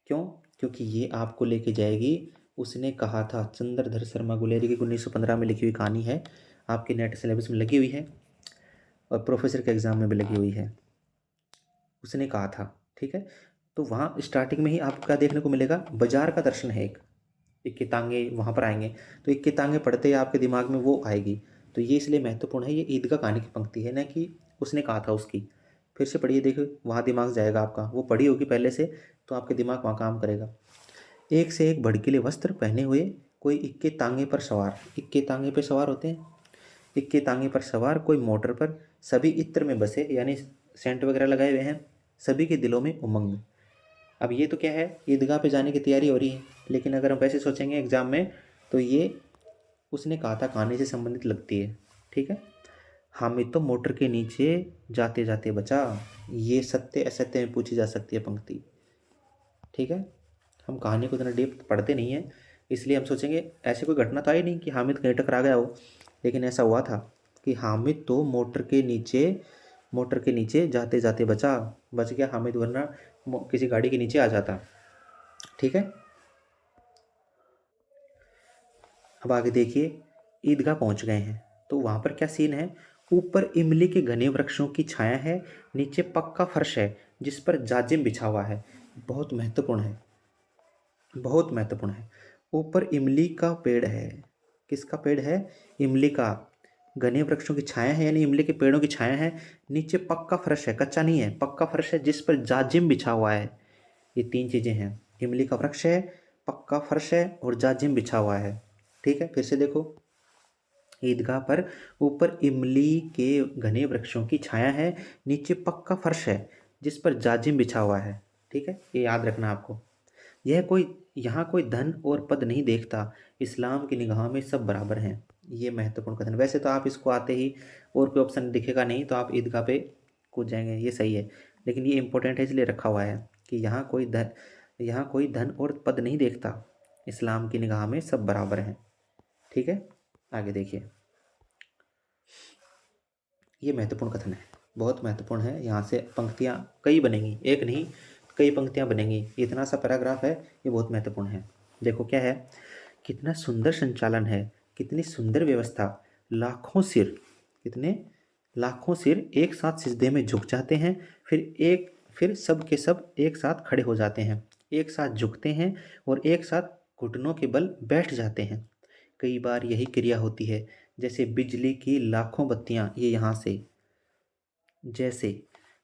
क्यों? क्योंकि ये आपको लेके जाएगी। उसने कहा था, चंद्रधर शर्मा गुलेरी की 1915 में लिखी हुई कहानी है, आपके नेट सिलेबस में लगी हुई है और प्रोफेसर के एग्ज़ाम में भी लगी हुई है। उसने कहा था, ठीक है। तो वहाँ स्टार्टिंग में ही आपको क्या देखने को मिलेगा? बाजार का दर्शन है एक। इक्के तांगे वहाँ पर आएंगे, तो इक्के तांगे पढ़ते ही आपके दिमाग में वो आएगी। तो ये इसलिए महत्वपूर्ण है, ये ईदगाह कहानी की पंक्ति है ना, कि उसने कहा था उसकी। फिर से पढ़िए, देखो वहाँ दिमाग जाएगा आपका, वो पढ़ी होगी पहले से, तो आपके दिमाग वहाँ काम करेगा। एक से एक भड़कीले वस्त्र पहने हुए, कोई इक्के तांगे पर सवार। इक्के तांगे पर सवार होते हैं, इक्के तांगे पर सवार, कोई मोटर पर, सभी इत्र में बसे, यानी सेंट वगैरह लगाए हुए हैं, सभी के दिलों में उमंग। अब ये तो क्या है? ईदगाह पे जाने की तैयारी हो रही है। लेकिन अगर हम वैसे सोचेंगे एग्जाम में, तो ये उसने कहा था कहानी से संबंधित लगती है। ठीक है। हामिद तो मोटर के नीचे जाते जाते बचा। ये सत्य असत्य में पूछी जा सकती है पंक्ति। ठीक है। हम कहानी को इतना डीप पढ़ते नहीं है, इसलिए हम सोचेंगे ऐसी कोई घटना तो आई नहीं कि हामिद कहीं टकरा गया हो। लेकिन ऐसा हुआ था कि हामिद तो मोटर के नीचे जाते जाते बच गया हामिद, वरना किसी गाड़ी के नीचे आ जाता। ठीक है। अब आगे देखिए, ईदगाह पहुंच गए हैं, तो वहाँ पर क्या सीन है? ऊपर इमली के घने वृक्षों की छाया है, नीचे पक्का फर्श है जिस पर जाजिम बिछा हुआ है। बहुत महत्वपूर्ण है, बहुत महत्वपूर्ण है। ऊपर इमली का पेड़ है। किसका पेड़ है? इमली का। घने वृक्षों की छाया है, यानी इमली के पेड़ों की छाया है। नीचे पक्का फर्श है, कच्चा नहीं है, पक्का फर्श है जिस पर जाजिम बिछा हुआ है। ये 3 चीज़ें हैं, इमली का वृक्ष है, पक्का फर्श है और जाजिम बिछा हुआ है। ठीक है, फिर से देखो। ईदगाह पर ऊपर इमली के घने वृक्षों की छाया है, नीचे पक्का फर्श है जिस पर जाजिम बिछा हुआ है। ठीक है, ये याद रखना आपको। यहाँ कोई धन और पद नहीं देखता, इस्लाम की निगाह में सब बराबर हैं। ये महत्वपूर्ण कथन। वैसे तो आप इसको आते ही और कोई ऑप्शन दिखेगा नहीं, तो आप ईदगाह पे कूद जाएंगे, ये सही है। लेकिन ये इंपॉर्टेंट है, इसलिए रखा हुआ है कि यहाँ कोई धन और पद नहीं देखता, इस्लाम की निगाह में सब बराबर हैं। ठीक है, आगे देखिए। ये महत्वपूर्ण कथन है, बहुत महत्वपूर्ण है। यहाँ से पंक्तियाँ कई बनेंगी, एक नहीं कई पंक्तियाँ बनेंगी। इतना सा पैराग्राफ है, ये बहुत महत्वपूर्ण है। देखो क्या है, कितना सुंदर संचालन है, कितनी सुंदर व्यवस्था। लाखों सिर, कितने लाखों सिर एक साथ सिजदे में झुक जाते हैं, फिर सब के सब एक साथ खड़े हो जाते हैं, एक साथ झुकते हैं और एक साथ घुटनों के बल बैठ जाते हैं। कई बार यही क्रिया होती है, जैसे बिजली की लाखों बत्तियां, ये यहाँ से, जैसे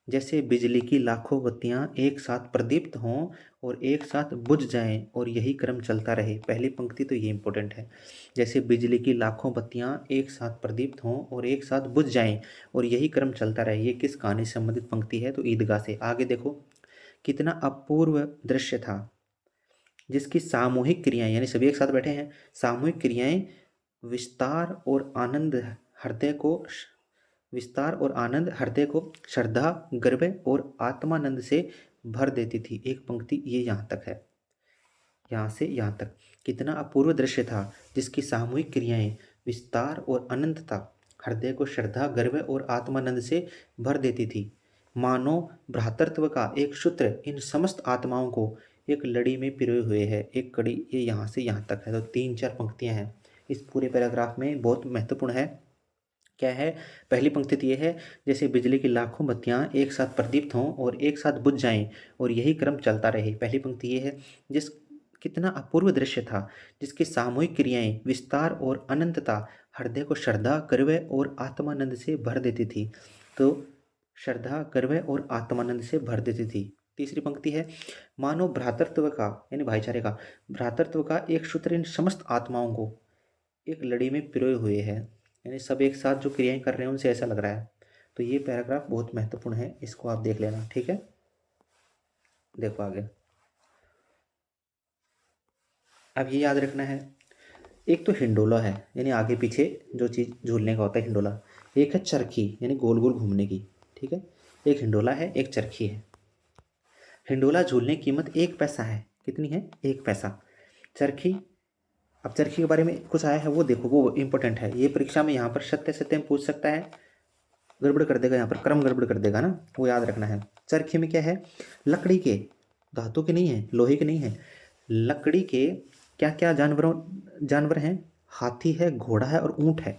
जैसे बिजली की लाखों बत्तियां एक साथ प्रदीप्त हों और एक साथ बुझ जाएं और यही क्रम चलता रहे। पहली पंक्ति तो ये इंपॉर्टेंट है, जैसे बिजली की लाखों बत्तियां एक साथ प्रदीप्त हों और एक साथ बुझ जाएं और यही क्रम चलता रहे। ये किस कहानी से संबंधित पंक्ति है? तो ईदगाह से। आगे देखो, कितना अपूर्व दृश्य था, जिसकी सामूहिक क्रियाएं, यानी सभी एक साथ बैठे हैं, सामूहिक क्रियाएं विस्तार और आनंद हृदय को विस्तार और आनंद हृदय को श्रद्धा, गर्व और आत्मानंद से भर देती थी। एक पंक्ति ये यहाँ तक है, यहाँ से यहाँ तक। कितना अपूर्व दृश्य था, जिसकी सामूहिक क्रियाएं विस्तार और अनंतता हृदय को श्रद्धा, गर्व और आत्मानंद से भर देती थी। मानो भ्रातृत्व का एक सूत्र इन समस्त आत्माओं को एक लड़ी में पिरोए हुए है। एक कड़ी, ये यहाँ से यहाँ तक है। तो 3-4 पंक्तियाँ हैं इस पूरे पैराग्राफ में, बहुत महत्वपूर्ण है। क्या है? पहली पंक्ति तो ये है, जैसे बिजली की लाखों बत्तियां एक साथ प्रदीप्त हों और एक साथ बुझ जाएं और यही क्रम चलता रहे। पहली पंक्ति ये है, जिस कितना अपूर्व दृश्य था, जिसकी सामूहिक क्रियाएं विस्तार और अनंतता हृदय को श्रद्धा, गर्व और आत्मानंद से भर देती थी। तो श्रद्धा, गर्व और आत्मानंद से भर देती थी। तीसरी पंक्ति है, मानव भ्रातृत्व का यानी भाईचारे का, भ्रातृत्व का एक सूत्र इन समस्त आत्माओं को एक लड़ी में पिरोए हुए है, यानी सब एक साथ जो क्रियाएं कर रहे हैं उनसे ऐसा लग रहा है। तो ये पैराग्राफ बहुत महत्वपूर्ण है, इसको आप देख लेना, ठीक है। देखो आगे, अब ये याद रखना है, एक तो हिंडोला है यानी आगे पीछे जो चीज़ झूलने का होता है हिंडोला, एक है चरखी यानी गोल गोल घूमने की, ठीक है। एक हिंडोला है, एक चरखी है। हिंडोला झूलने की कीमत 1 पैसा है। कितनी है? 1 पैसा। चरखी, अब चरखी के बारे में कुछ आया है वो देखो, वो इंपॉर्टेंट है, ये परीक्षा में यहाँ पर सत्य सत्य में पूछ सकता है, गड़बड़ कर देगा, यहाँ पर क्रम गड़बड़ कर देगा ना, वो याद रखना है। चरखी में क्या है? लकड़ी के, धातु के नहीं है, लोहे के नहीं है, लकड़ी के क्या क्या जानवर हैं? हाथी है, घोड़ा है और ऊँट है।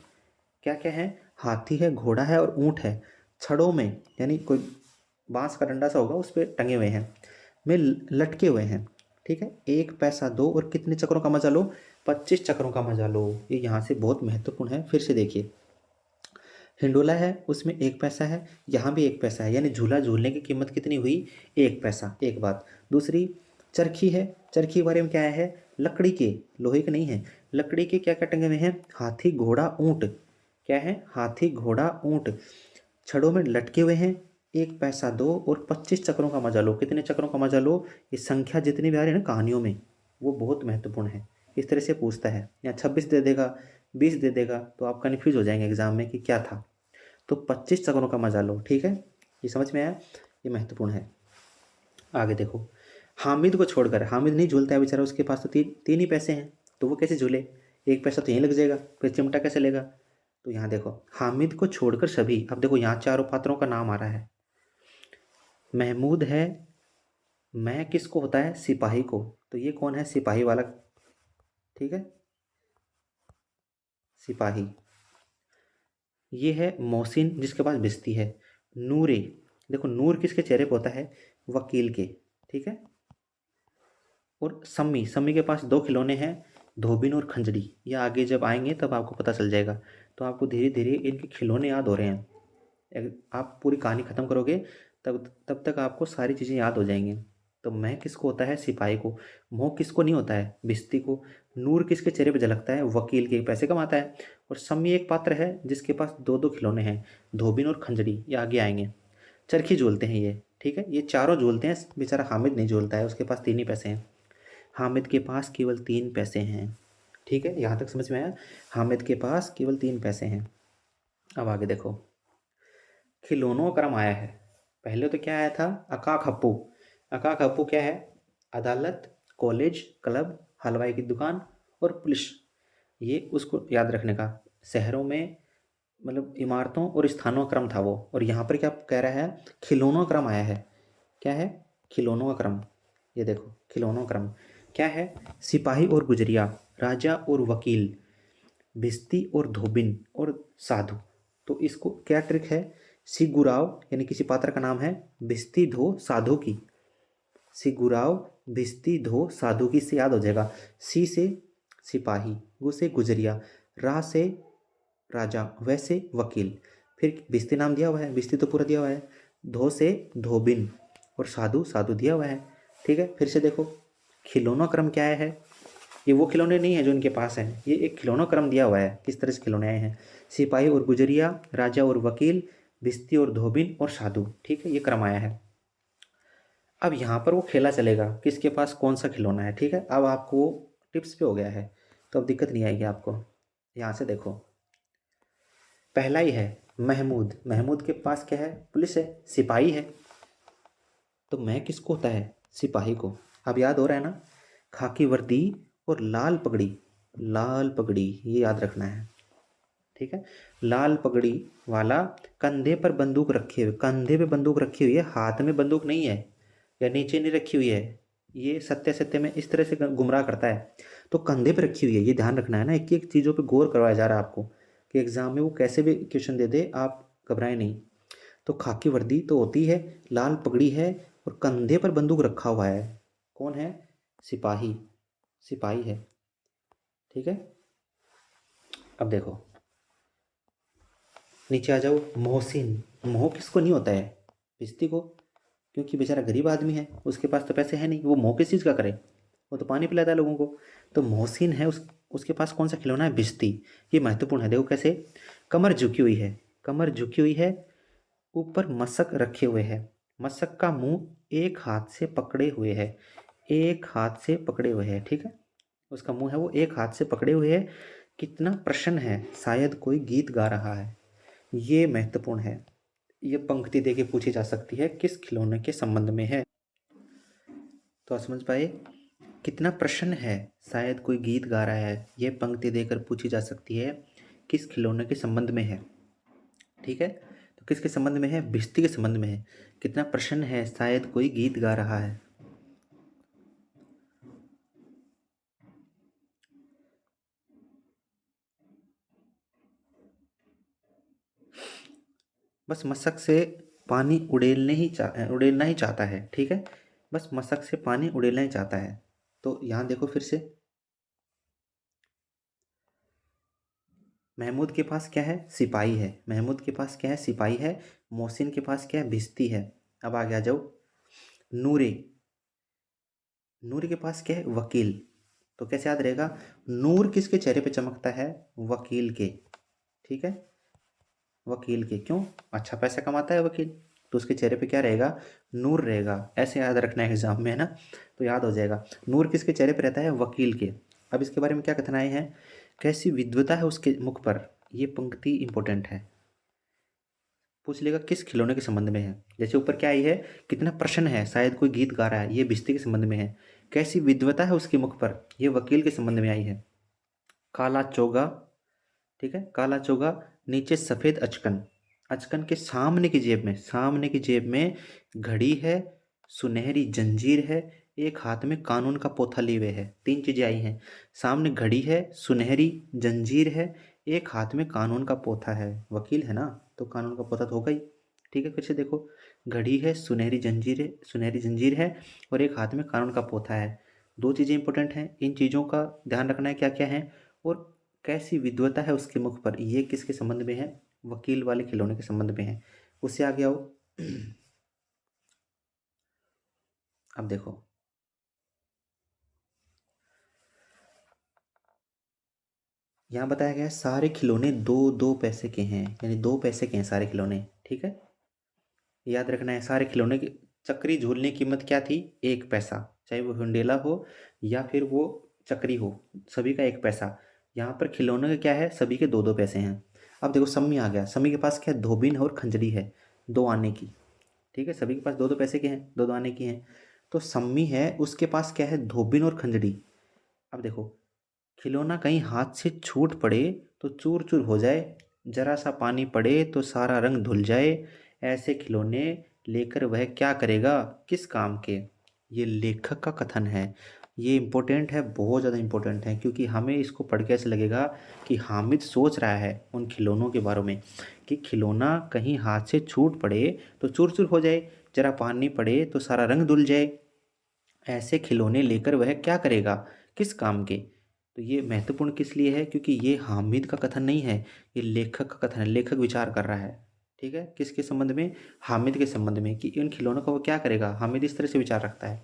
क्या क्या है? हाथी है, घोड़ा है और ऊँट है। छड़ों में यानी कोई बांस का डंडा सा होगा उस पर टंगे हुए हैं, में लटके हुए हैं, ठीक है। 1 पैसा दो और कितने चक्रों का मजा लो? 25 चक्रों का मजा लो। ये यहाँ से बहुत महत्वपूर्ण है, फिर से देखिए, हिंडोला है उसमें 1 पैसा है, यहाँ भी 1 पैसा है, यानी झूला झूलने की कीमत कितनी हुई? 1 पैसा। एक बात। दूसरी, चरखी है, चरखी के बारे में क्या है? लकड़ी के, लोहे के नहीं है, लकड़ी के क्या क्या टंगे हुए हैं? हाथी, घोड़ा, ऊँट। क्या है? हाथी, घोड़ा, ऊँट, छड़ों में लटके हुए हैं। 1 पैसा दो और 25 चक्रों का मजा लो। कितने चक्रों का मजा लो? ये संख्या जितनी भी आ रही है ना कहानियों में, वो बहुत महत्वपूर्ण है। इस तरह से पूछता है, या 26 दे देगा, 20 दे देगा, तो आप कन्फ्यूज हो जाएंगे एग्जाम में कि क्या था। तो 25 चक्रों का मजा लो, ठीक है। ये समझ में आया? ये महत्वपूर्ण है। आगे देखो, हामिद को छोड़कर, हामिद नहीं झूलता है बेचारा, उसके पास तो तीन ही पैसे हैं, तो वो कैसे झूले? 1 पैसा तो यहीं लग जाएगा, फिर चिमटा कैसे लेगा? तो यहाँ देखो, हामिद को छोड़कर सभी, अब देखो यहाँ चारों पात्रों का नाम आ रहा है। महमूद है, मैं किसको होता है? सिपाही को, तो ये कौन है? सिपाही वाला, ठीक है, सिपाही। ये है मोहसिन जिसके पास बिस्ती है। नूरे, देखो नूर किसके चेहरे पे होता है? वकील के, ठीक है। और सम्मी, सम्मी के पास 2 खिलौने हैं, धोबिन और खंजड़ी। ये आगे जब आएंगे तब आपको पता चल जाएगा। तो आपको धीरे धीरे इनके खिलौने याद हो रहे हैं, आप पूरी कहानी ख़त्म करोगे तब तक आपको सारी चीज़ें याद हो जाएंगी। तो मैं किसको होता है? सिपाही को। मोह किसको नहीं होता है? भिश्ती को। नूर किसके चेहरे पे झलकता है? वकील के, पैसे कमाता है। और सम्मी एक पात्र है जिसके पास दो दो खिलौने हैं, धोबिन और खंजड़ी, ये आगे आएंगे। चरखी झूलते हैं ये, ठीक है, ये चारों झूलते हैं, बेचारा हामिद नहीं झूलता है, उसके पास 3 ही पैसे हैं। हामिद के पास केवल 3 पैसे हैं, ठीक है, यहाँ तक समझ में आया? हामिद के पास केवल 3 पैसे हैं। अब आगे देखो, खिलौनों का क्रम आया है। पहले तो क्या आया था? अका खप्पू। अका खप्पू क्या है? अदालत, कॉलेज, क्लब, हलवाई की दुकान और पुलिस। ये उसको याद रखने का, शहरों में मतलब इमारतों और स्थानों का क्रम था वो। और यहाँ पर क्या कह रहा है? खिलौनों का क्रम आया है। क्या है? खिलौनों का क्रम। ये देखो, खिलौनों का क्रम क्या है? सिपाही और गुजरिया, राजा और वकील, भिस्ती और धोबिन और साधु। तो इसको क्या ट्रिक है? सिगुराव यानी किसी पात्र का नाम है, भिस्ती धो साधु की, सिगुराव भिस्ती धो साधु की से याद हो जाएगा। सी से सिपाही, गु से गुजरिया, रा से राजा, वैसे वकील, फिर भिस्ती नाम दिया हुआ है, भिस्ती तो पूरा दिया हुआ है, धो से धोबिन और साधु, साधु दिया हुआ है, ठीक है। फिर से देखो, खिलौना क्रम क्या है? ये वो खिलौने नहीं है जो इनके पास हैं, ये एक खिलौना क्रम दिया हुआ है, किस तरह से खिलौने आए हैं। सिपाही और गुजरिया, राजा और वकील, भिस्ती और धोबिन और साधु, ठीक है, ये क्रम आया है। अब यहाँ पर वो खेला चलेगा किसके पास कौन सा खिलौना है, ठीक है। अब आपको टिप्स पे हो गया है, तो अब दिक्कत नहीं आएगी आपको। यहाँ से देखो, पहला ही है महमूद, महमूद के पास क्या है? पुलिस है, सिपाही है, तो मैं किसको होता है? सिपाही को। अब याद हो रहा है ना? खाकी वर्दी और लाल पगड़ी, लाल पगड़ी ये याद रखना है, ठीक है। लाल पगड़ी वाला, कंधे पर बंदूक रखे हुए, कंधे पे बंदूक रखी हुई है, हाथ में बंदूक नहीं है या नीचे नहीं रखी हुई है। ये सत्य सत्य में इस तरह से गुमराह करता है, तो कंधे पे रखी हुई है, ये ध्यान रखना है ना, एक एक चीज़ों पे गौर करवाया जा रहा है आपको। कि एग्ज़ाम में वो कैसे भी क्वेश्चन दे दे, आप घबराएं नहीं। तो खाकी वर्दी तो होती है, लाल पगड़ी है और कंधे पर बंदूक रखा हुआ है। कौन है? सिपाही। सिपाही है। ठीक है। अब देखो नीचे आ जाओ। मोहसिन। मोह किसको नहीं होता है? भिश्ती को, क्योंकि बेचारा गरीब आदमी है, उसके पास तो पैसे है नहीं, वो मोह किस चीज़ का करे? वो तो पानी पिलाता है लोगों को। तो मोहसिन है, उसके पास कौन सा खिलौना है? भिश्ती। ये महत्वपूर्ण है, देखो कैसे। कमर झुकी हुई है, कमर झुकी हुई है, ऊपर मशक रखे हुए है, मशक का मुंह एक हाथ से पकड़े हुए है, एक हाथ से पकड़े हुए है। ठीक है, उसका मुंह है वो एक हाथ से पकड़े हुए है। कितना प्रसन्न है, शायद कोई गीत गा रहा है। ये महत्वपूर्ण है। ये पंक्ति देके पूछी जा सकती है, किस खिलौने के संबंध में है? तो आप समझ पाए, कितना प्रसन्न है, शायद कोई गीत गा रहा है। ये पंक्ति देकर पूछी जा सकती है, किस खिलौने के संबंध में है। ठीक है, तो किसके संबंध में है? भिश्ती के संबंध में है। कितना प्रसन्न है, शायद कोई गीत गा रहा है। बस मशक से पानी उड़ेलना ही चाहता है। ठीक है, बस मशक से पानी उड़ेलना ही चाहता है। तो यहाँ देखो फिर से, महमूद के पास क्या है? सिपाही है। महमूद के पास क्या है? सिपाही है। मोहसिन के पास क्या है? भिश्ती है। अब आगे आ जाओ। नूरे। नूर के पास क्या है? वकील। तो कैसे याद रहेगा? नूर किसके चेहरे पे चमकता है? वकील के। ठीक है, वकील के। क्यों? अच्छा पैसा कमाता है वकील, तो उसके चेहरे पे क्या रहेगा? नूर रहेगा। ऐसे याद रखना है एग्जाम में, है ना, तो याद हो जाएगा। नूर किसके चेहरे पे रहता है? वकील के। अब इसके बारे में क्या कथन आए हैं? कैसी विद्वता है उसके मुख पर। ये पंक्ति इंपॉर्टेंट है, पूछ लेगा किस खिलौने के संबंध में है। जैसे ऊपर क्या आई है? कितना प्रसन्न है, शायद कोई गीत गा रहा है, ये भिश्ती के संबंध में है। कैसी विद्वता है उसके मुख पर, ये वकील के संबंध में आई है। काला चोगा। ठीक है, काला चोगा, नीचे सफ़ेद अचकन। अचकन के सामने की जेब में, सामने की जेब में घड़ी है, सुनहरी जंजीर है, एक हाथ में कानून का पोथा लिए हुए है। तीन चीज़ें आई हैं, सामने घड़ी है, सुनहरी जंजीर है, एक हाथ में कानून का पोथा है। वकील है ना, तो कानून का पोथा तो होगा ही। ठीक है, फिर से देखो, घड़ी है, सुनहरी जंजीर है और एक हाथ में कानून का पोथा है। दो चीज़ें इंपॉर्टेंट हैं, इन चीज़ों का ध्यान रखना है क्या क्या है। और कैसी विद्वता है उसके मुख पर, ये किसके संबंध में है? वकील वाले खिलौने के संबंध में है। उससे आगे आओ। अब देखो, यहाँ बताया गया है सारे खिलौने दो दो पैसे के हैं, यानी 2 पैसे के हैं सारे खिलौने। ठीक है, याद रखना है, सारे खिलौने की चक्री झूलने की कीमत क्या थी? 1 पैसा। चाहे वो हुंडेला हो या फिर वो चक्री हो, सभी का 1 पैसा। यहाँ पर खिलौने का क्या है? सभी के 2-2 पैसे हैं। अब देखो सम्मी आ गया। सम्मी के पास क्या है? धोबिन और खंजरी है, 2 आने की। ठीक है, सभी के पास 2-2 पैसे के हैं, 2-2 आने की हैं। तो सम्मी है, उसके पास क्या है? धोबिन और खंजरी। अब देखो, खिलौना कहीं हाथ से छूट पड़े तो चूर चूर हो जाए, जरा सा पानी पड़े तो सारा रंग धुल जाए, ऐसे खिलौने लेकर वह क्या करेगा, किस काम के? ये लेखक का कथन है। ये इम्पोर्टेंट है, बहुत ज़्यादा इम्पोर्टेंट है, क्योंकि हमें इसको पढ़ के ऐसे लगेगा कि हामिद सोच रहा है उन खिलौनों के बारे में कि खिलौना कहीं हाथ से छूट पड़े तो चूर चूर हो जाए, जरा पानी पड़े तो सारा रंग धुल जाए, ऐसे खिलौने लेकर वह क्या करेगा, किस काम के? तो ये महत्वपूर्ण किस लिए है? क्योंकि ये हामिद का कथन नहीं है, ये लेखक का कथन है। लेखक विचार कर रहा है। ठीक है, किसके संबंध में? हामिद के संबंध में, कि इन खिलौनों का वो क्या करेगा। हामिद इस तरह से विचार रखता है।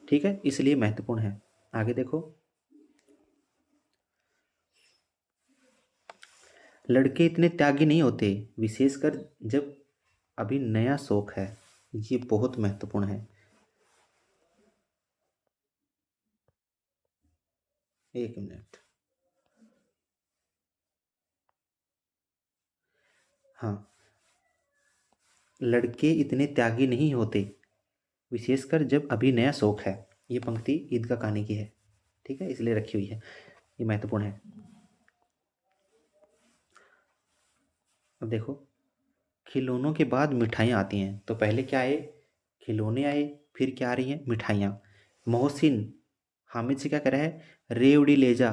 ठीक है, इसलिए महत्वपूर्ण है। आगे देखो, लड़के इतने त्यागी नहीं होते, विशेषकर जब अभी नया शौक है। ये बहुत महत्वपूर्ण है। 1 मिनट। हाँ, लड़के इतने त्यागी नहीं होते, विशेषकर जब अभी नया शौक है। ये पंक्ति ईदगाह कहानी की है। ठीक है, इसलिए रखी हुई है, ये महत्वपूर्ण है। अब देखो, खिलौनों के बाद मिठाइयाँ आती हैं। तो पहले क्या आए? खिलौने आए, फिर क्या आ रही हैं? मिठाइयाँ। मोहसिन हामिद से क्या कह रहा है? रेवड़ी ले जा।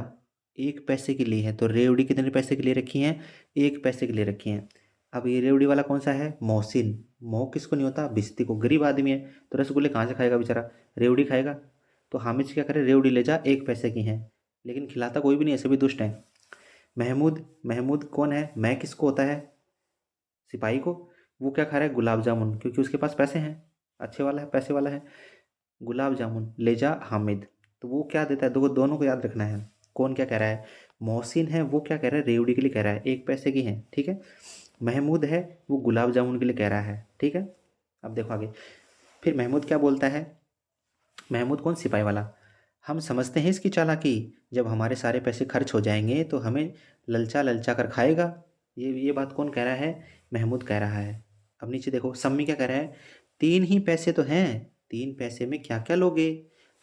1 पैसे की ली है, तो रेवड़ी कितने पैसे के लिए रखी हैं? 1 पैसे के लिए रखी हैं। अब ये रेवड़ी वाला कौन सा है? मोहसिन। मोह किसको नहीं होता? भिश्ती को। गरीब आदमी है तो रसगुल्ले कहाँ से खाएगा बेचारा? रेवड़ी खाएगा। तो हामिद से क्या करे? रेवड़ी ले जा, 1 पैसे की है, लेकिन खिलाता कोई भी नहीं है, सभी दुष्ट हैं। महमूद, महमूद कौन है? मैं किसको होता है? सिपाही को। वो क्या खा रहा है? गुलाब जामुन, क्योंकि उसके पास पैसे हैं, अच्छे वाला है, पैसे वाला है। गुलाब जामुन ले जा हामिद। तो वो क्या देता है? दोनों को याद रखना है। कौन क्या कह रहा है? मोहसिन है, वो क्या कह रहा है? रेवड़ी के लिए कह रहा है, 1 पैसे की है, ठीक है। महमूद है, वो गुलाब जामुन के लिए कह रहा है, ठीक है। अब देखो आगे। फिर महमूद क्या बोलता है? महमूद कौन? सिपाही वाला। हम समझते हैं इसकी चालाकी, जब हमारे सारे पैसे खर्च हो जाएंगे तो हमें ललचा ललचा कर खाएगा। ये बात कौन कह रहा है? महमूद कह रहा है। अब नीचे देखो, सम्मी क्या कह रहा है? 3 ही पैसे तो हैं, 3 पैसे में क्या क्या लोगे?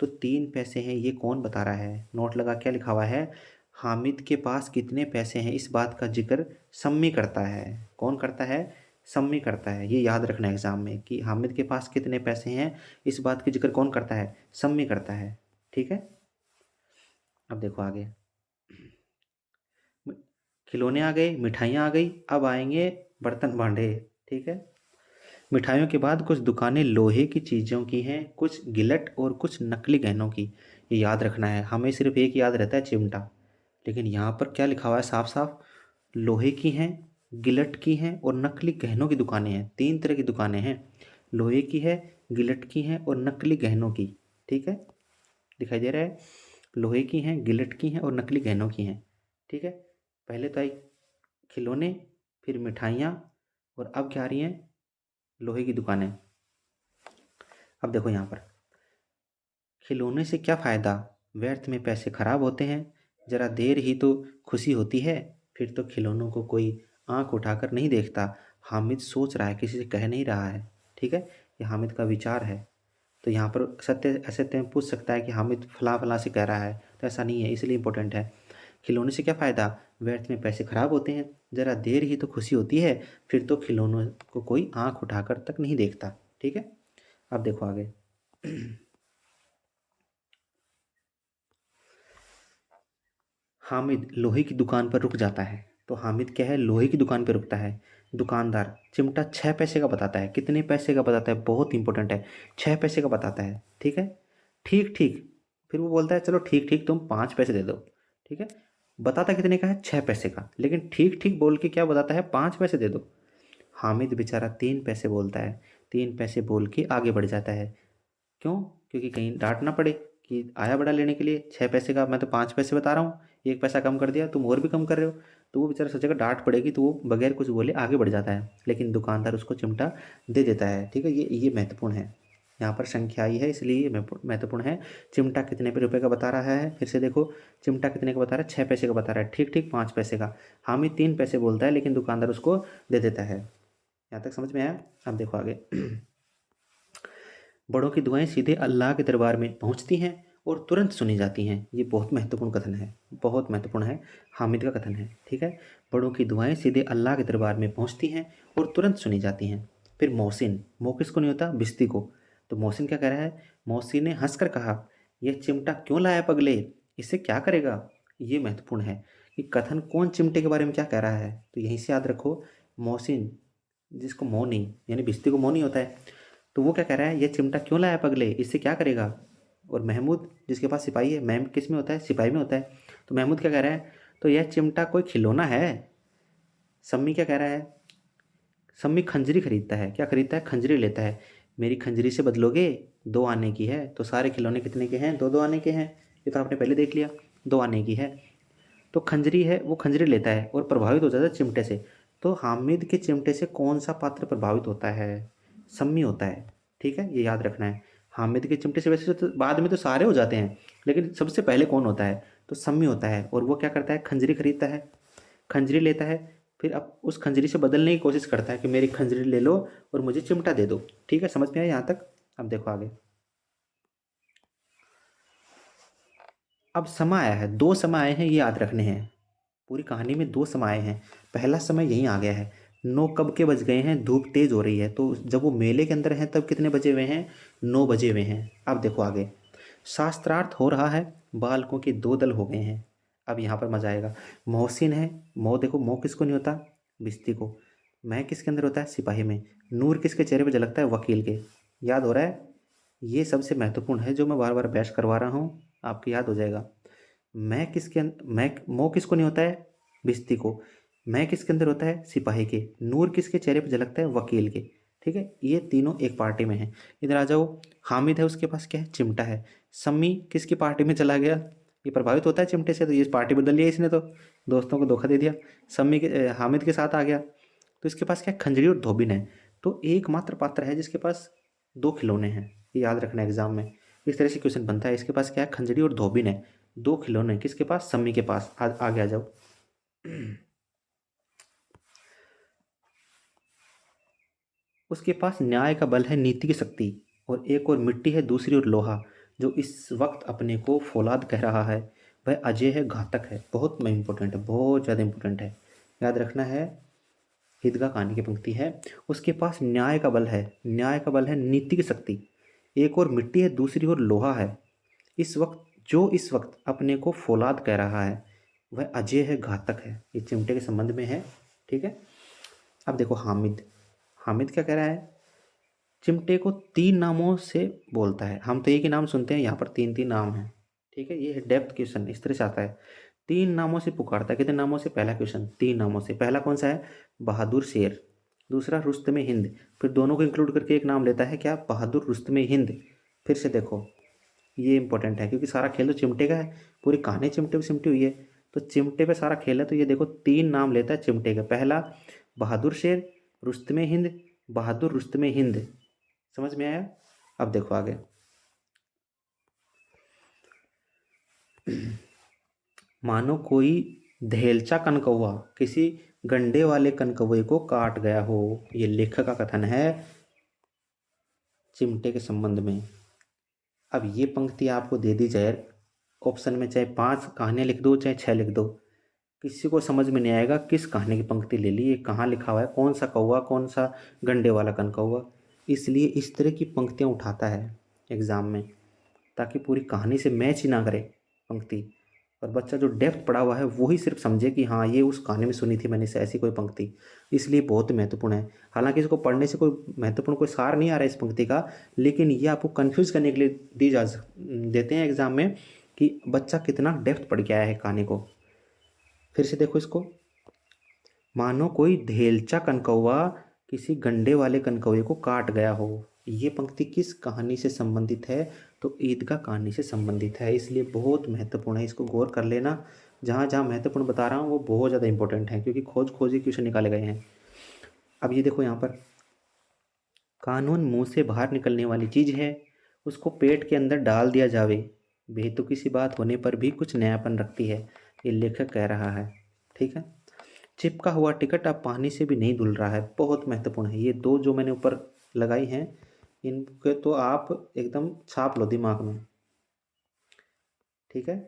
तो 3 पैसे हैं, ये कौन बता रहा है? नोट लगा, क्या लिखा हुआ है? हामिद के पास कितने पैसे हैं, इस बात का जिक्र सम्मी करता है। कौन करता है? सम्मी करता है। ये याद रखना एग्जाम में कि हामिद के पास कितने पैसे हैं, इस बात की जिक्र कौन करता है? सम्मी करता है, ठीक है। अब देखो आगे। खिलौने आ गए, मिठाइयाँ आ गई, अब आएंगे बर्तन भांडे, ठीक है। मिठाइयों के बाद कुछ दुकानें लोहे की चीज़ों की हैं, कुछ गिलट और कुछ नकली गहनों की। ये याद रखना है। हमें सिर्फ एक याद रहता है, चिमटा, लेकिन यहाँ पर क्या लिखा हुआ है साफ साफ? लोहे की हैं, गिलट की हैं और नकली गहनों की दुकानें हैं। 3 तरह की दुकानें हैं, लोहे की है, गिलट की हैं और नकली गहनों की, ठीक है। दिखाई दे रहा है? लोहे की हैं, गिलट की हैं और नकली गहनों की हैं, ठीक है। पहले तो आई खिलौने, फिर मिठाइयाँ, और अब क्या आ रही हैं? लोहे की दुकानें। अब देखो यहाँ पर, खिलौने से क्या फ़ायदा? व्यर्थ में पैसे खराब होते हैं, ज़रा देर ही तो खुशी होती है, फिर तो खिलौनों को कोई आंख उठाकर नहीं देखता। हामिद सोच रहा है, किसी से कह नहीं रहा है, ठीक है। ये हामिद का विचार है। तो यहाँ पर सत्य असत्य में पूछ सकता है कि हामिद फलां फलां से कह रहा है, तो ऐसा नहीं है, इसलिए इम्पोर्टेंट है। खिलौने से क्या फ़ायदा? व्यर्थ में पैसे खराब होते हैं, ज़रा देर ही तो खुशी होती है, फिर तो खिलौनों को कोई आंख उठाकर तक नहीं देखता, ठीक है। अब देखो आगे। हामिद लोहे की दुकान पर रुक जाता है। तो हामिद क्या है? लोहे की दुकान पर रुकता है। दुकानदार चिमटा 6 पैसे का बताता है। कितने पैसे का बताता है? बहुत इंपॉर्टेंट है, 6 पैसे का बताता है, ठीक है। ठीक ठीक, फिर वो बोलता है चलो ठीक ठीक तुम 5 पैसे दे दो, ठीक है। बताता कितने का है? 6 पैसे का, लेकिन ठीक ठीक बोल के क्या बताता है? 5 पैसे दे दो। हामिद बेचारा 3 पैसे बोलता है। 3 पैसे बोल के आगे बढ़ जाता है। क्यों? क्योंकि कहीं डांट ना पड़े कि आया बड़ा लेने के लिए 6 पैसे का, मैं तो 5 पैसे बता रहा हूँ, 1 पैसा कम कर दिया, तुम और भी कम कर रहे हो। तो वो बेचारा सोचेगा डांट पड़ेगी, तो वो बगैर कुछ बोले आगे बढ़ जाता है, लेकिन दुकानदार उसको चिमटा दे देता है, ठीक है। ये महत्वपूर्ण है। यहाँ पर संख्या आई है, इसलिए ये महत्वपूर्ण है। चिमटा कितने पे रुपये का बता रहा है? फिर से देखो, चिमटा कितने का बता रहा है? 6 पैसे का बता रहा है, ठीक ठीक 5 पैसे का। हामिद 3 पैसे बोलता है, लेकिन दुकानदार उसको दे देता है। यहाँ तक समझ में आया? अब देखो आगे। बड़ों की दुआएं सीधे अल्लाह के दरबार में पहुंचती हैं और तुरंत सुनी जाती हैं। ये बहुत महत्वपूर्ण कथन है, बहुत महत्वपूर्ण है, हामिद का कथन है, ठीक है। बड़ों की दुआएं सीधे अल्लाह के दरबार में पहुंचती हैं और तुरंत सुनी जाती हैं। फिर मोहसिन, मोह किसको नहीं होता? भिश्ती को। तो मोहसिन क्या कह रहा है? मोहसिन ने हंसकर कहा, यह चिमटा क्यों लाया पगले, इससे क्या करेगा? ये महत्वपूर्ण है कि कथन कौन चिमटे के बारे में क्या कह रहा है। तो यहीं से याद रखो, मोहसिन जिसको मोह नहीं, यानी भिश्ती को मोह नहीं होता है, तो वो क्या कह रहा है? ये चिमटा क्यों लाया पगले, इससे क्या करेगा? और महमूद जिसके पास सिपाही है, महम किस में होता है? सिपाही में होता है। तो महमूद क्या कह रहा है? तो यह चिमटा कोई खिलौना है। सम्मी क्या कह रहा है? सम्मी खंजरी खरीदता है। क्या खरीदता है? खंजरी लेता है। मेरी खंजरी से बदलोगे? 2 आने की है। तो सारे खिलौने कितने के हैं? 2 2 आने के हैं। ये तो आपने पहले देख लिया, 2 आने की है। तो खंजरी है, वो खंजरी लेता है और प्रभावित हो जाता है चिमटे से। तो हामिद के चिमटे से कौन सा पात्र प्रभावित होता है? सम्मी होता है, ठीक है, ये याद रखना है। हामिद के चिमटे से वैसे तो बाद में तो सारे हो जाते हैं, लेकिन सबसे पहले कौन होता है? तो सम्मी होता है। और वो क्या करता है? खंजरी खरीदता है, खंजरी लेता है, फिर अब उस खंजरी से बदलने की कोशिश करता है कि मेरी खंजरी ले लो और मुझे चिमटा दे दो, ठीक है। समझ में आया यहाँ तक? अब देखो आगे। अब समय आया है, 2 समय आए हैं, ये याद रखने हैं। पूरी कहानी में 2 समय आए हैं। पहला समय यहीं आ गया है। 9 कब के बज गए हैं? धूप तेज हो रही है। तो जब वो मेले के अंदर हैं तब कितने बजे हुए हैं? 9 बजे हुए हैं। अब देखो आगे। शास्त्रार्थ हो रहा है, बालकों के 2 दल हो गए हैं। अब यहाँ पर मज़ा आएगा। मोहसिन है, मोह देखो, मोह किसको नहीं होता, भिश्ती को। मैं किसके अंदर होता है, सिपाही में। नूर किसके चेहरे पे झलकता है, वकील के। याद हो रहा है। ये सबसे महत्वपूर्ण है जो मैं बार बार बहस करवा रहा हूँ, आपको याद हो जाएगा। मैं किसके मैं मोह किसको नहीं होता है, भिश्ती को। मैं किसके अंदर होता है, सिपाही के। नूर किसके चेहरे पे झलकता है, वकील के। ठीक है, ये तीनों एक पार्टी में है। इधर आ जाओ, हामिद है, उसके पास क्या है, चिमटा है। सम्मी किसकी पार्टी में चला गया, ये प्रभावित होता है चिमटे से, तो ये पार्टी बदल लिया इसने, तो दोस्तों को धोखा दे दिया। सम्मी के हामिद के साथ आ गया, तो इसके पास क्या है, खंजरी और धोबिन है। तो एकमात्र पात्र है जिसके पास दो खिलौने हैं, ये याद रखना एग्जाम में। इस तरह से क्वेश्चन बनता है। इसके पास क्या है, खंजरी और धोबिन है, दो खिलौने किसके पास, सम्मी के पास। आगे आ जाओ। उसके पास न्याय का बल है, नीति की शक्ति, और एक और मिट्टी है, दूसरी ओर लोहा। जो इस वक्त अपने को फौलाद कह रहा है, वह अजय है, घातक है। बहुत में इंपॉर्टेंट है, बहुत ज़्यादा इंपॉर्टेंट है, याद रखना है। ईदगाह कहानी की पंक्ति है। उसके पास न्याय का बल है, न्याय का बल है, नीति की शक्ति, एक और मिट्टी है, दूसरी ओर लोहा है। इस वक्त अपने को फौलाद कह रहा है, वह अजय है, घातक है। ये चिमटे के संबंध में है। ठीक है, अब देखो हामिद। हामिद क्या कह रहा है, चिमटे को तीन नामों से बोलता है। हम तो एक ही नाम सुनते हैं, यहाँ पर तीन तीन नाम हैं। ठीक है, ये है डेप्थ क्वेश्चन, इस तरह से आता है। तीन नामों से पुकारता है, कितने नामों से, पहला क्वेश्चन तीन नामों से। पहला कौन सा है, बहादुर शेर। दूसरा रुस्तमे हिंद, फिर दोनों को इंक्लूड करके एक नाम लेता है, क्या, बहादुर रुस्तमे हिंद। फिर से देखो, ये इंपॉर्टेंट है क्योंकि सारा खेल तो चिमटे का है, पूरी कहानी चिमटे पे सिमटी हुई है, तो चिमटे पे सारा खेल है। तो ये देखो, तीन नाम लेता है चिमटे का। पहला बहादुर शेर, रुस्तमे हिंद, बहादुर रुस्तमे हिंद। समझ में आया। अब देखो आगे। मानो कोई धेलचा कनकौआ किसी गंडे वाले कनकौए को काट गया हो। ये लेखक का कथन है चिमटे के संबंध में। अब ये पंक्ति आपको दे दी जाए ऑप्शन में, चाहे 5 कहानियाँ लिख दो चाहे 6 लिख दो, किसी को समझ में नहीं आएगा किस कहानी की पंक्ति ले ली, ये कहाँ लिखा हुआ है, कौन सा कौवा, कौन सा गंडे वाला कनकौआ। इसलिए इस तरह की पंक्तियाँ उठाता है एग्ज़ाम में, ताकि पूरी कहानी से मैच ही ना करे पंक्ति, और बच्चा जो डेप्थ पढ़ा हुआ है वही सिर्फ समझे कि हाँ ये उस कहानी में सुनी थी मैंने से ऐसी कोई पंक्ति। इसलिए बहुत महत्वपूर्ण है। हालांकि इसको पढ़ने से कोई महत्वपूर्ण कोई सार नहीं आ रहा है इस पंक्ति का, लेकिन ये आपको कन्फ्यूज़ करने के लिए देते हैं एग्ज़ाम में कि बच्चा कितना डेप्थ पढ़ के आया है कहानी को। फिर से देखो इसको, मानो कोई धेलचा कनकौआ किसी गंडे वाले कनकौए को काट गया हो। ये पंक्ति किस कहानी से संबंधित है, तो ईदगाह कहानी से संबंधित है, इसलिए बहुत महत्वपूर्ण है, इसको गौर कर लेना। जहाँ जहाँ महत्वपूर्ण बता रहा हूँ वो बहुत ज़्यादा इंपॉर्टेंट है, क्योंकि खोज ही क्वेश्चन निकाले गए हैं। अब ये देखो यहाँ पर, कानून मुंह से बाहर निकलने वाली चीज़ है, उसको पेट के अंदर डाल दिया जावे, बेतुकी सी बात होने पर भी कुछ नयापन रखती है। ये लेखक कह रहा है। ठीक है, चिपका हुआ टिकट अब पानी से भी नहीं धुल रहा है, बहुत महत्वपूर्ण है। ये दो जो मैंने ऊपर लगाई हैं, इनके तो आप एकदम छाप लो दिमाग में। ठीक है,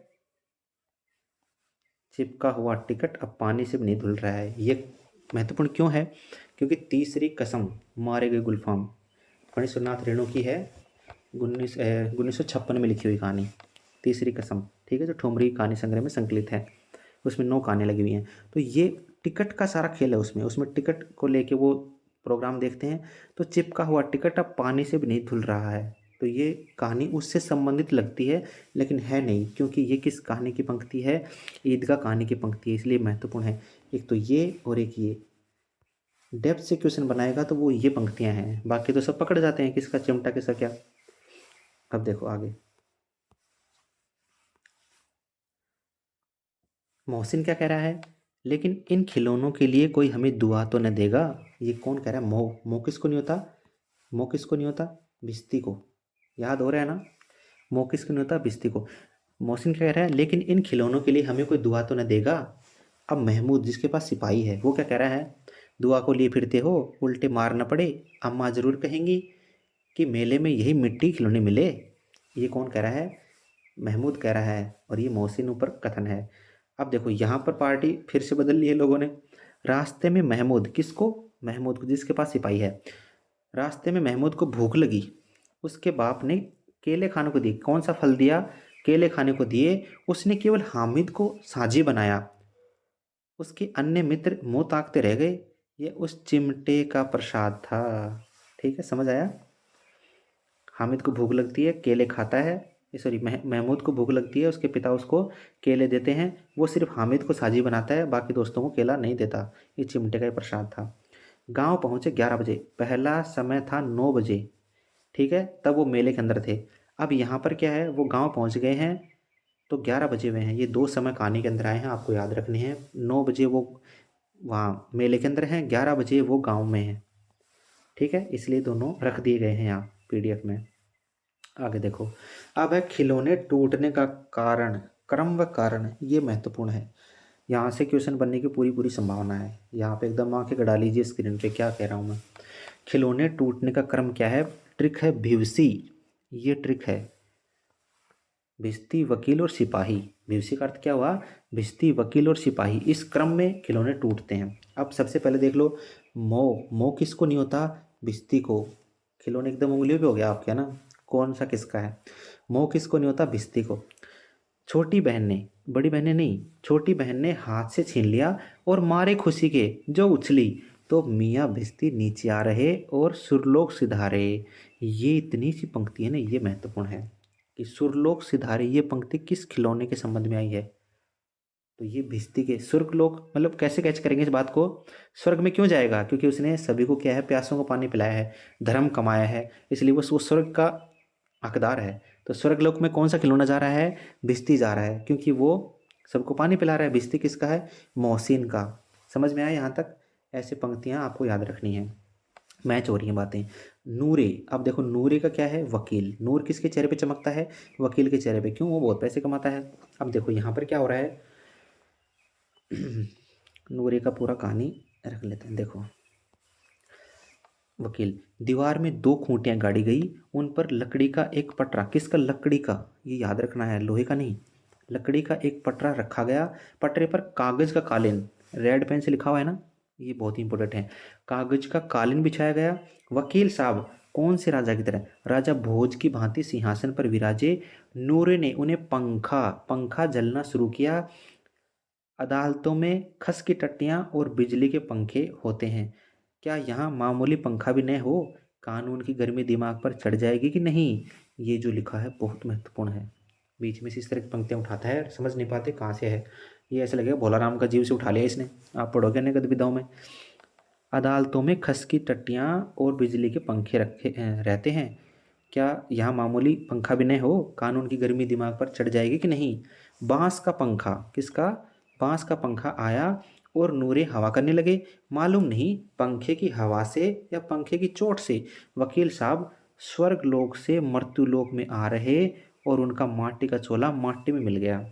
चिपका हुआ टिकट अब पानी से भी नहीं धुल रहा है, ये महत्वपूर्ण क्यों है, क्योंकि तीसरी कसम मारे गए गुलफाम फणीश्वरनाथ रेणु की है, 1956 में लिखी हुई कहानी तीसरी कसम। ठीक है, जो ठुमरी कहानी संग्रह में संकलित है, उसमें 9 कहानियाँ लगी हुई हैं। तो ये टिकट का सारा खेल है उसमें टिकट को लेके वो प्रोग्राम देखते हैं। तो चिपका हुआ टिकट अब पानी से भी नहीं धुल रहा है, तो ये कहानी उससे संबंधित लगती है, लेकिन है नहीं, क्योंकि ये किस कहानी की पंक्ति है, ईदगाह कहानी की पंक्ति है, इसलिए महत्वपूर्ण है। एक तो ये और एक ये, डेप्थ से क्वेश्चन बनाएगा तो वो ये पंक्तियां हैं, बाकी तो सब पकड़ जाते हैं किसका चिमटा किसका क्या। अब देखो आगे, मोहसिन क्या कह रहा है, लेकिन इन खिलौनों के लिए कोई हमें दुआ तो न देगा। ये कौन कह रहा है, मोह। मोह किसको नहीं होता, मोह किसको नहीं होता, भिश्ती को। याद हो रहा है ना, मोह किसको नहीं होता, भिश्ती को। मोहसिन क्या कह रहा है, लेकिन इन खिलौनों के लिए हमें कोई दुआ तो न देगा। अब महमूद जिसके पास सिपाही है वो क्या कह रहा है, दुआ को लिए फिरते हो, उल्टे मार न पड़े, अम्मा ज़रूर कहेंगी कि मेले में यही मिट्टी खिलौने मिले। ये कौन कह रहा है, महमूद कह रहा है, और ये मोहसिन ऊपर कथन है। अब देखो यहाँ पर पार्टी फिर से बदल ली है लोगों ने। रास्ते में महमूद किसको, महमूद को जिसके पास सिपाही है। रास्ते में महमूद को भूख लगी, उसके बाप ने केले खाने को दी। कौन सा फल दिया, केले खाने को दिए, उसने केवल हामिद को साझी बनाया, उसके अन्य मित्र मुंह ताकते रह गए। ये उस चिमटे का प्रसाद था। ठीक है, समझ आया? हामिद को भूख लगती है, केले खाता है, सॉरी महमूद को भूख लगती है, उसके पिता उसको केले देते हैं, वो सिर्फ हामिद को साझी बनाता है, बाकी दोस्तों को केला नहीं देता। ये चिमटे का ही प्रसाद था। गांव पहुंचे 11 बजे, पहला समय था 9 बजे। ठीक है, तब वो मेले के अंदर थे। अब यहाँ पर क्या है, वो गांव पहुंच गए हैं तो 11 बजे हुए हैं। ये दो समय कहानी के अंदर आए हैं, आपको याद रखने हैं। 9 बजे वो वहाँ मेले के अंदर हैं, 11 बजे वो गांव में हैं। ठीक है, इसलिए दोनों रख दिए गए हैं यहाँ पीडीएफ में। आगे देखो, अब है खिलौने टूटने का कारण, क्रम व कारण, ये महत्वपूर्ण है। यहाँ से क्वेश्चन बनने की पूरी पूरी संभावना है। यहाँ पे एकदम आंखें गड़ा लीजिए स्क्रीन पे, क्या कह रहा हूँ मैं। खिलौने टूटने का क्रम क्या है? ट्रिक है भिवसी, ये ट्रिक है। भिस्ती, वकील और सिपाही। भिवसी का अर्थ क्या हुआ? भिस्ती, वकील और सिपाही, इस क्रम में खिलौने टूटते हैं। अब सबसे पहले देख लो, मोह किसको नहीं होता? भिस्ती को। खिलौने एकदम उंगलियों पे हो गया आपके, है ना, कौन सा किसका है? मोह किसको नहीं होता? भिस्ती को। छोटी बहन ने, बड़ी बहन ने नहीं, छोटी बहन ने हाथ से छीन लिया और मारे खुशी के जो उछली, तो मियाँ भिस्ती नीचे आ रहे और सुरलोक सिधारे। ये इतनी सी पंक्ति है ना, ये महत्वपूर्ण है कि सुरलोक सिधारे, ये पंक्ति किस खिलौने के संबंध में आई है? तो ये भिस्ती के स्वर्गलोक, मतलब कैसे कैच करेंगे इस बात को? स्वर्ग में क्यों जाएगा? क्योंकि उसने सभी को क्या है, प्यासों को पानी पिलाया है, धर्म कमाया है, इसलिए वो स्वर्ग का हकदार है। तो स्वर्गलोक में कौन सा खिलौना जा रहा है? भिस्ती जा रहा है, क्योंकि वो सबको पानी पिला रहा है। भिस्ती किसका है? मोहसिन का। समझ में आया यहाँ तक? ऐसी पंक्तियाँ आपको याद रखनी है। मैच हो रही हैं बातें। नूरे, अब देखो नूरे का क्या है? वकील। नूर किसके चेहरे पे चमकता है? वकील के चेहरे पे। क्यों? वो बहुत पैसे कमाता है। अब देखो यहाँ पर क्या हो रहा है, नूरे का पूरा कहानी रख लेते हैं। देखो, वकील, दीवार में दो खूंटियां गाड़ी गई, उन पर लकड़ी का एक पटरा। किसका? लकड़ी का, ये याद रखना है, लोहे का नहीं। लकड़ी का एक पटरा रखा गया, पटरे पर कागज का कालीन, रेड पेन से लिखा हुआ है ना, ये बहुत ही इंपॉर्टेंट है। कागज का कालीन बिछाया गया। वकील साहब कौन से राजा की तरह? राजा भोज की भांति सिंहासन पर विराजे। नूरे ने उन्हें पंखा पंखा जलना शुरू किया। अदालतों में खस की टट्टियाँ और बिजली के पंखे होते हैं, क्या यहाँ मामूली पंखा भी न हो? कानून की गर्मी दिमाग पर चढ़ जाएगी कि नहीं? ये जो लिखा है बहुत महत्वपूर्ण है। बीच में से इस तरह की पंक्तियाँ उठाता है, समझ नहीं पाते कहाँ से है। ये ऐसा लगेगा भोला राम का जीव से उठा लिया इसने। आप पढ़ोगे ना गद्य में, अदालतों में खस की टट्टियाँ और बिजली के पंखे रखे रहते हैं, क्या यहाँ मामूली पंखा भी न हो? कानून की गर्मी दिमाग पर चढ़ जाएगी कि नहीं? बांस का पंखा, किसका? बांस का पंखा आया और नूरे हवा करने लगे। मालूम नहीं पंखे की हवा से या पंखे की चोट से वकील साहब स्वर्ग लोक से मृत्यु लोक में आ रहे और उनका माटी का चोला माटी में मिल गया।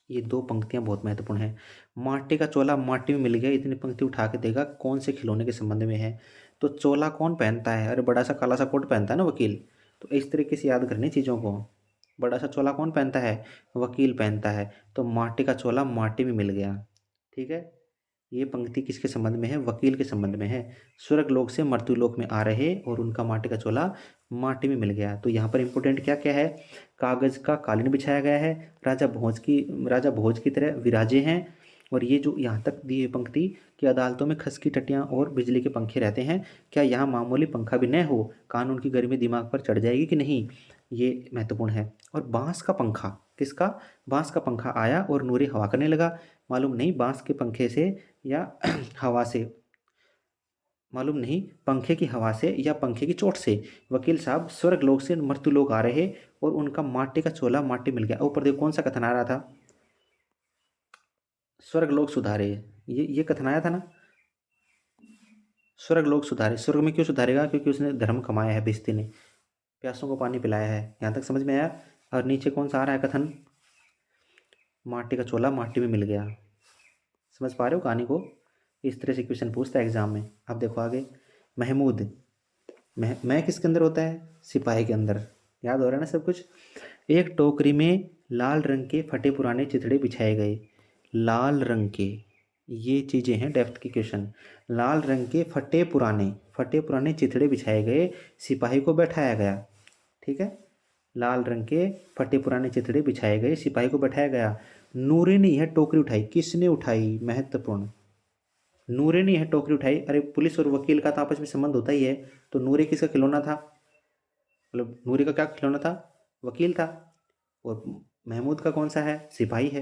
ये दो पंक्तियां बहुत महत्वपूर्ण हैं। माटी का चोला माटी में मिल गया, इतनी पंक्ति उठा के देगा कौन से खिलौने के संबंध में है। तो चोला कौन पहनता है? अरे बड़ा सा काला सा कोट पहनता है ना वकील। तो इस तरीके से याद करनी चीज़ों को। बड़ा सा चोला कौन पहनता है? वकील पहनता है। तो माटी का चोला माटी में मिल गया। ठीक है, ये पंक्ति किसके संबंध में है? वकील के संबंध में है। स्वर्ग लोक से मृत्यु लोक में आ रहे और उनका माटी का चोला माटी में मिल गया। तो यहाँ पर इंपॉर्टेंट क्या क्या है? कागज का कालीन बिछाया गया है, राजा भोज की तरह विराजे हैं, और ये जो यहाँ तक दी है पंक्ति कि अदालतों में खस की टटियाँ और बिजली के पंखे रहते हैं, क्या यहाँ मामूली पंखा भी न हो? कानून की गर्मी दिमाग पर चढ़ जाएगी कि नहीं? ये महत्वपूर्ण है। और बांस का पंखा, किसका? बांस का पंखा आया और नूरे हवा करने लगा। मालूम नहीं बांस के पंखे से या हवा से, मालूम नहीं पंखे की हवा से या पंखे की चोट से वकील साहब स्वर्ग लोक से मृत्यु लोग आ रहे और उनका माटी का चोला माटी मिल गया। ऊपर देखो कौन सा कथन आ रहा था? स्वर्ग लोक सुधारे, ये कथन आया था ना, स्वर्ग लोक सुधारे। स्वर्ग में क्यों सुधारेगा? क्योंकि उसने धर्म कमाया है, भिस्ती ने प्यासों को पानी पिलाया है। यहाँ तक समझ में आया? और नीचे कौन सा आ रहा है कथन? माटी का चोला माटी में मिल गया। समझ पा रहे हो कहानी को? इस तरह से क्वेश्चन पूछता है एग्जाम में। अब देखो आगे, महमूद, मैं किसके अंदर होता है? सिपाही के अंदर। याद हो रहा है ना सब कुछ? एक टोकरी में लाल रंग के फटे पुराने चिथड़े बिछाए गए। लाल रंग के, ये चीज़ें हैं डेप्थ की क्वेश्चन। लाल रंग के फटे पुराने चिथड़े बिछाए गए, सिपाही को बैठाया गया। ठीक है, लाल रंग के फटे पुराने चिथड़े बिछाए गए, सिपाही को बैठाया गया। नूरे ने यह टोकरी उठाई। किसने उठाई? महत्वपूर्ण। नूरे ने यह टोकरी उठाई। अरे पुलिस और वकील का तो आपस में संबंध होता ही है, तो नूरे किसका खिलौना था? मतलब नूरे का क्या खिलौना था? वकील था। और महमूद का कौन सा है? सिपाही है।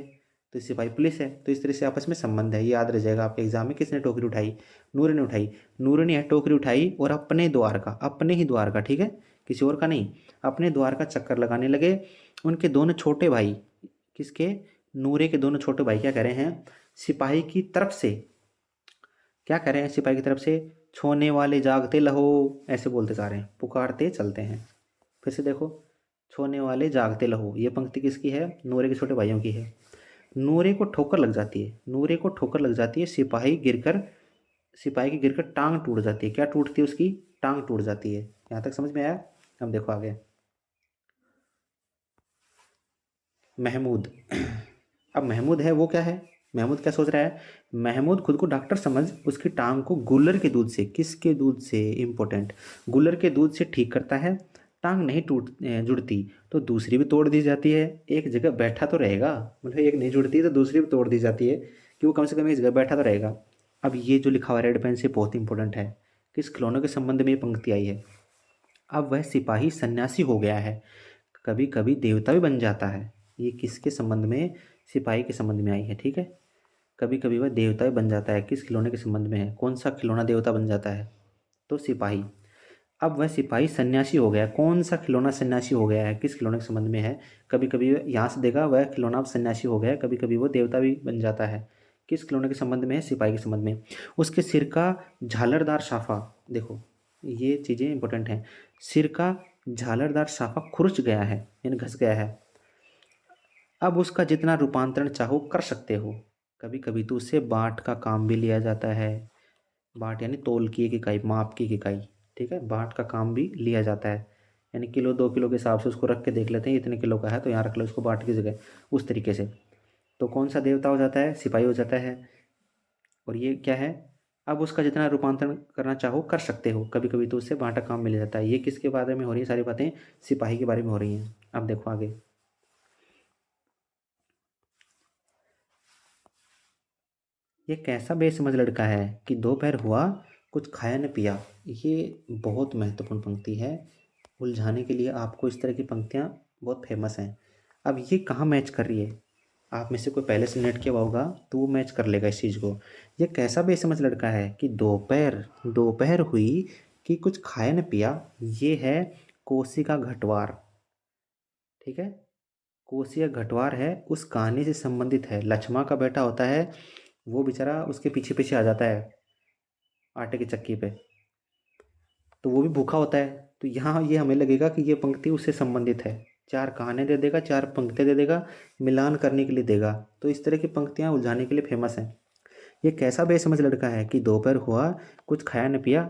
तो सिपाही पुलिस है। तो इस तरह से आपस में संबंध है, ये याद रह जाएगा आपके एग्जाम में। किसने टोकरी उठाई? नूरे ने उठाई। नूरे ने यह टोकरी उठाई और अपने द्वार का, अपने ही द्वार का, ठीक है, किसी और का नहीं, अपने द्वार का चक्कर लगाने लगे। उनके दोनों छोटे भाई, किसके? नूरे के दोनों छोटे भाई क्या कह रहे हैं? सिपाही की तरफ से क्या कह रहे हैं? सिपाही की तरफ से, छोने वाले जागते लहो, ऐसे बोलते जा रहे हैं, पुकारते चलते हैं। फिर से देखो, छोने वाले जागते लहो, ये पंक्ति किसकी है? नूरे के छोटे भाइयों की है। नूरे को ठोकर लग जाती है, नूरे को ठोकर लग जाती है, सिपाही की गिरकर टांग टूट जाती है। क्या टूटती है उसकी? टांग टूट जाती है। यहाँ तक समझ में आया? अब देखो आगे। महमूद। अब महमूद है, वो क्या है? महमूद क्या सोच रहा है? महमूद खुद को डॉक्टर समझ उसकी टांग को गुल्लर के दूध से, किसके दूध से? इंपॉर्टेंट, गुल्लर के दूध से ठीक करता है। टांग नहीं जुड़ती तो दूसरी भी तोड़ दी जाती है। एक जगह बैठा तो रहेगा, मतलब एक नहीं जुड़ती तो दूसरी भी तोड़ दी जाती है, कि वो कम से कम एक जगह बैठा तो रहेगा। अब ये जो लिखा हुआ रेड पेन से बहुत इंपॉर्टेंट है। किस खिलौने के संबंध में ये पंक्ति आई है? अब वह सिपाही सन्यासी हो गया है, कभी कभी देवता भी बन जाता है। ये किसके संबंध में? सिपाही के संबंध में आई है, ठीक है। कभी कभी वह देवता भी बन जाता है, किस खिलौने के संबंध में है? कौन सा खिलौना देवता बन जाता है? तो सिपाही। अब वह सिपाही सन्यासी हो गया, कौन सा खिलौना सन्यासी हो गया है? किस खिलौने के संबंध में है? कभी कभी यहाँ से देगा, वह खिलौना अब सन्यासी हो गया है, कभी कभी वो देवता भी बन जाता है। किस खिलौने के संबंध में है? सिपाही के संबंध में। उसके सिर का झालरदार साफा, देखो ये चीज़ें इंपॉर्टेंट हैं। सिर का झालरदार साफा खुरच गया है, यानी घस गया है। अब उसका जितना रूपांतरण चाहो कर सकते हो। कभी कभी तो उससे बाट का काम भी लिया जाता है। बाट यानी तोल की एक इकाई, माप की एक इकाई, ठीक है। बाट का काम भी लिया जाता है, यानी किलो 2 किलो के हिसाब से उसको रख के देख लेते हैं, इतने किलो का है तो यहाँ रख लो इसको बाट की जगह, उस तरीके से। तो कौन सा देवता हो जाता है? सिपाही हो जाता है। और ये क्या है? अब उसका जितना रूपांतरण करना चाहो कर सकते हो, कभी कभी तो उससे बांटा काम मिल जाता है। ये किसके बारे में हो रही है? सारी बातें सिपाही के बारे में हो रही हैं। अब देखो आगे। ये कैसा बेसमझ लड़का है कि दोपहर हुआ कुछ खाया न पिया। ये बहुत महत्वपूर्ण पंक्ति है। उलझाने के लिए आपको इस तरह की पंक्तियाँ बहुत फेमस हैं। अब ये कहाँ मैच कर रही है? आप में से कोई पहले से नेट किया हुआ होगा तो वो मैच कर लेगा इस चीज़ को। ये कैसा बेसमझ लड़का है कि दोपहर दोपहर हुई कि कुछ खाया न पिया। ये है कोसी का घटवार, ठीक है। कोसी का घटवार है, उस कहानी से संबंधित है। लक्ष्मा का बेटा होता है, वो बेचारा उसके पीछे पीछे आ जाता है आटे की चक्की पे, तो वो भी भूखा होता है। तो यहाँ ये हमें लगेगा कि ये पंक्ति उससे संबंधित है। चार कहानियाँ दे देगा, चार पंक्तियाँ दे देगा, मिलान करने के लिए देगा। तो इस तरह की पंक्तियाँ उलझाने के लिए फेमस हैं। ये कैसा बेसमझ लड़का है कि दोपहर हुआ कुछ खाया न पिया।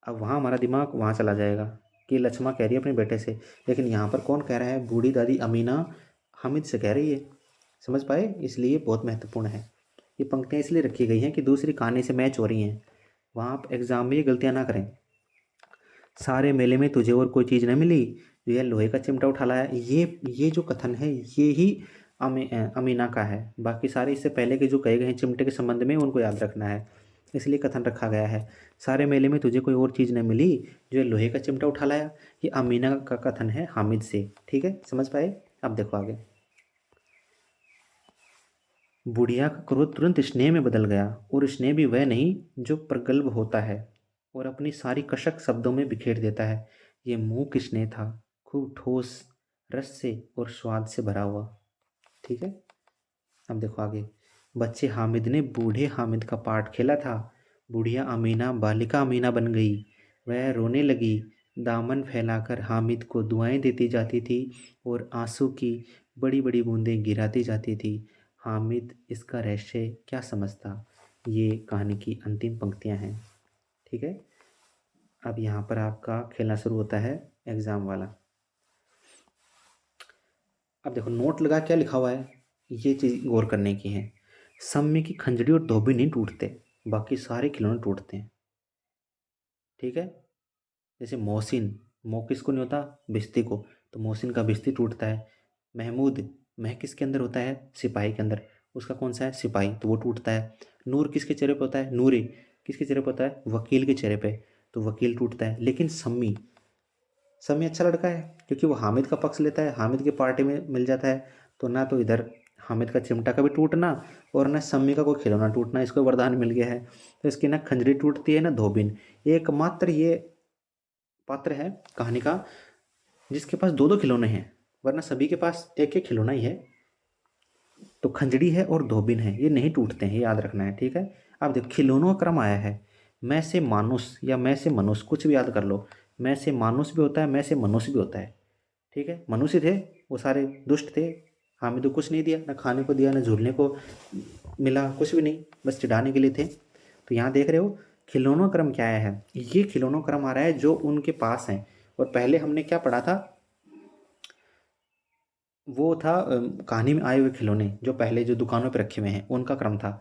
अब वहाँ हमारा दिमाग वहाँ चला जाएगा कि लक्ष्मा कह रही है अपने बेटे से, लेकिन यहाँ पर कौन कह रहा है? बूढ़ी दादी अमीना हामिद से कह रही है। समझ पाए? इसलिए बहुत महत्वपूर्ण है। ये पंक्तियाँ इसलिए रखी गई हैं कि दूसरी कहानी से मैच हो रही हैं। वहाँ आप एग्ज़ाम में ये गलतियाँ ना करें। सारे मेले में तुझे और कोई चीज़ न मिली, जो यह लोहे का चिमटा उठा लाया। ये जो कथन है ये ही अमीना का है। बाकी सारे इससे पहले के जो कहे गए हैं चिमटे के संबंध में उनको याद रखना है, इसलिए कथन रखा गया है। सारे मेले में तुझे कोई और चीज़ न मिली, जो यह लोहे का चिमटा उठा लाया, ये अमीना का कथन है हामिद से, ठीक है। समझ पाए? अब देखो आगे। बुढ़िया का क्रोध तुरंत स्नेह में बदल गया, और स्नेह भी वह नहीं जो प्रगल्भ होता है और अपनी सारी कशक शब्दों में बिखेर देता है। ये मूक स्नेह था, खूब ठोस, रस से और स्वाद से भरा हुआ, ठीक है। अब देखो आगे। बच्चे हामिद ने बूढ़े हामिद का पार्ट खेला था। बुढ़िया अमीना बालिका अमीना बन गई। वह रोने लगी, दामन फैलाकर हामिद को दुआएं देती जाती थी और आंसू की बड़ी बड़ी बूंदें गिराती जाती थी। हामिद इसका रहस्य क्या समझता? ये कहानी की अंतिम पंक्तियां हैं, ठीक है। अब यहाँ पर आपका खेलना शुरू होता है एग्ज़ाम वाला। अब देखो नोट लगा क्या लिखा हुआ है, ये चीज़ गौर करने की है। सम्मी की खंजड़ी और धोबी नहीं टूटते, बाकी सारे खिलौने टूटते हैं, ठीक है। जैसे मोहसिन, मो किसको नहीं होता? भिश्ती को। तो मोहसिन का बिस्ती टूटता है। महमूद, मह किसके अंदर होता है? सिपाही के अंदर, उसका कौन सा है? सिपाही, तो वो टूटता है। नूर किसके चेहरे पे होता है? नूरी किसके चेहरे पे होता है? वकील के चेहरे पे, तो वकील टूटता है। लेकिन सम्मी, सम्मी अच्छा लड़का है क्योंकि वो हामिद का पक्ष लेता है, हामिद की पार्टी में मिल जाता है। तो ना तो इधर हामिद का चिमटा का भी टूटना और ना सम्मी का कोई खिलौना टूटना, इसको वरदान मिल गया है। तो इसकी ना खंजरी टूटती है ना धोबिन। एकमात्र ये पात्र है कहानी का जिसके पास दो दो खिलौने हैं, वरना सभी के पास एक एक खिलौना ही है। तो खंजड़ी है और धोबिन है, ये नहीं टूटते हैं, ये याद रखना है, ठीक है। अब देखो खिलौनों का क्रम आया है, मैं से मानुस या मैं से मनुष्य, कुछ भी याद कर लो। मैं से मानुस भी होता है, मैं से मनुष्य भी होता है, ठीक है। मनुष्य थे, वो सारे दुष्ट थे, हामिद को कुछ नहीं दिया, ना खाने को दिया, ना झूलने को मिला, कुछ भी नहीं, बस चिढ़ाने के लिए थे। तो यहाँ देख रहे हो खिलौनों का क्रम क्या आया है, ये खिलौनों का क्रम आ रहा है जो उनके पास है। और पहले हमने क्या पढ़ा था, वो था कहानी में आए हुए खिलौने जो पहले जो दुकानों पे रखे हुए हैं उनका क्रम था।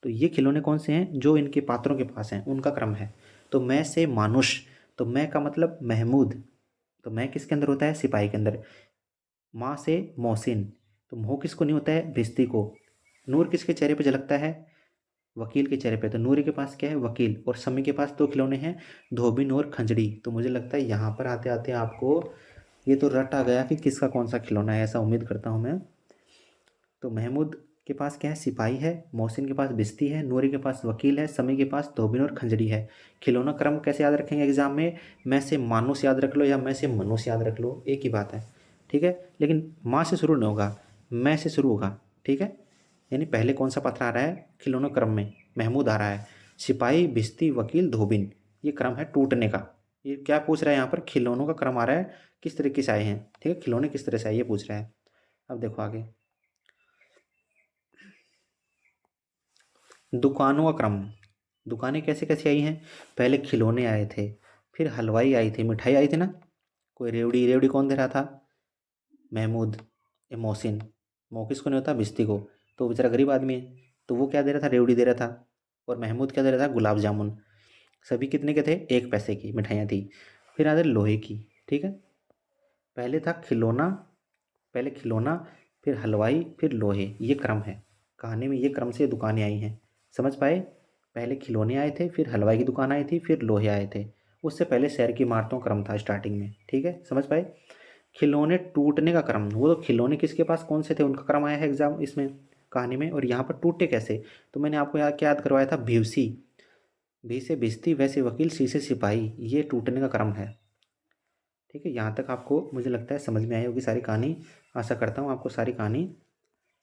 तो ये खिलौने कौन से हैं? जो इनके पात्रों के पास हैं उनका क्रम है। तो मैं से मानुष, तो मैं का मतलब महमूद, तो मैं किसके अंदर होता है? सिपाही के अंदर। माँ से मोहसिन, तो मोह किसको नहीं होता है? भिस्ती को। नूर किसके चेहरे पे झलकता है? वकील के चेहरे पे। तो नूरी के पास क्या है? वकील। और समी के पास दो खिलौने हैं, धोबिन और खंजड़ी। तो मुझे लगता है यहाँ पर आते आते आपको ये तो रट आ गया कि किसका कौन सा खिलौना है, ऐसा उम्मीद करता हूँ मैं। तो महमूद के पास क्या है? सिपाही है। मोहसिन के पास बिस्ती है। नूरी के पास वकील है। समी के पास धोबिन और खंजरी है। खिलौना क्रम कैसे याद रखेंगे एग्जाम में? मैं से मानुस याद रख लो या मैं से मनुष्य याद रख लो, एक ही बात है, ठीक है। लेकिन माँ से शुरू नहीं होगा, मैं से शुरू होगा, ठीक है। यानी पहले कौन सा पत्र आ रहा है खिलौना क्रम में? महमूद आ रहा है। सिपाही, बिस्ती, वकील, धोबिन, ये क्रम है टूटने का। ये क्या पूछ रहा है यहाँ पर? खिलौनों का क्रम आ रहा है, किस तरीके से आए हैं, ठीक है, खिलौने किस तरह से आए ये पूछ रहा है। अब देखो आगे, दुकानों का क्रम। दुकानें कैसे कैसे आई हैं? पहले खिलौने आए थे, फिर हलवाई आई थी, मिठाई आई थी ना, कोई रेवड़ी, रेवड़ी कौन दे रहा था? महमूद या मोहसिन। मोह किसको नहीं होता? बिस्ती को। तो बेचारा गरीब आदमी है, तो वो क्या दे रहा था? रेवड़ी दे रहा था। और महमूद क्या दे रहा था? गुलाब जामुन। सभी कितने के थे? 1 पैसे की मिठाइयाँ थी। फिर आते लोहे की, ठीक है। पहले था खिलौना, पहले खिलौना, फिर हलवाई, फिर लोहे, ये क्रम है कहानी में, ये क्रम से दुकानें आई हैं, समझ पाए? पहले खिलौने आए थे, फिर हलवाई की दुकान आई थी, फिर लोहे आए थे। उससे पहले शहर की इमारतों का क्रम था स्टार्टिंग में, ठीक है, समझ पाए? खिलौने टूटने का क्रम, वो तो खिलौने किसके पास कौन से थे उनका क्रम आया है एग्जाम इसमें कहानी में। और यहाँ पर टूटे कैसे? तो मैंने आपको याद क्या याद करवाया था? भीवसी, भी से भिस्ती, वैसे वकील, सी से सिपाही, ये टूटने का क्रम है, ठीक है। यहाँ तक आपको मुझे लगता है समझ में आई होगी सारी कहानी। आशा करता हूँ आपको सारी कहानी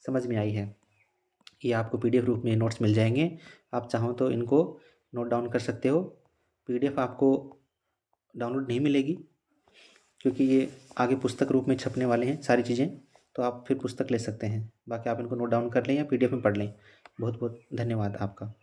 समझ में आई है। ये आपको पीडीएफ रूप में नोट्स मिल जाएंगे, आप चाहो तो इनको नोट डाउन कर सकते हो। पीडीएफ आपको डाउनलोड नहीं मिलेगी क्योंकि ये आगे पुस्तक रूप में छपने वाले हैं सारी चीज़ें, तो आप फिर पुस्तक ले सकते हैं। बाकी आप इनको नोट डाउन कर लें या पीडीएफ में पढ़ लें। बहुत बहुत धन्यवाद आपका।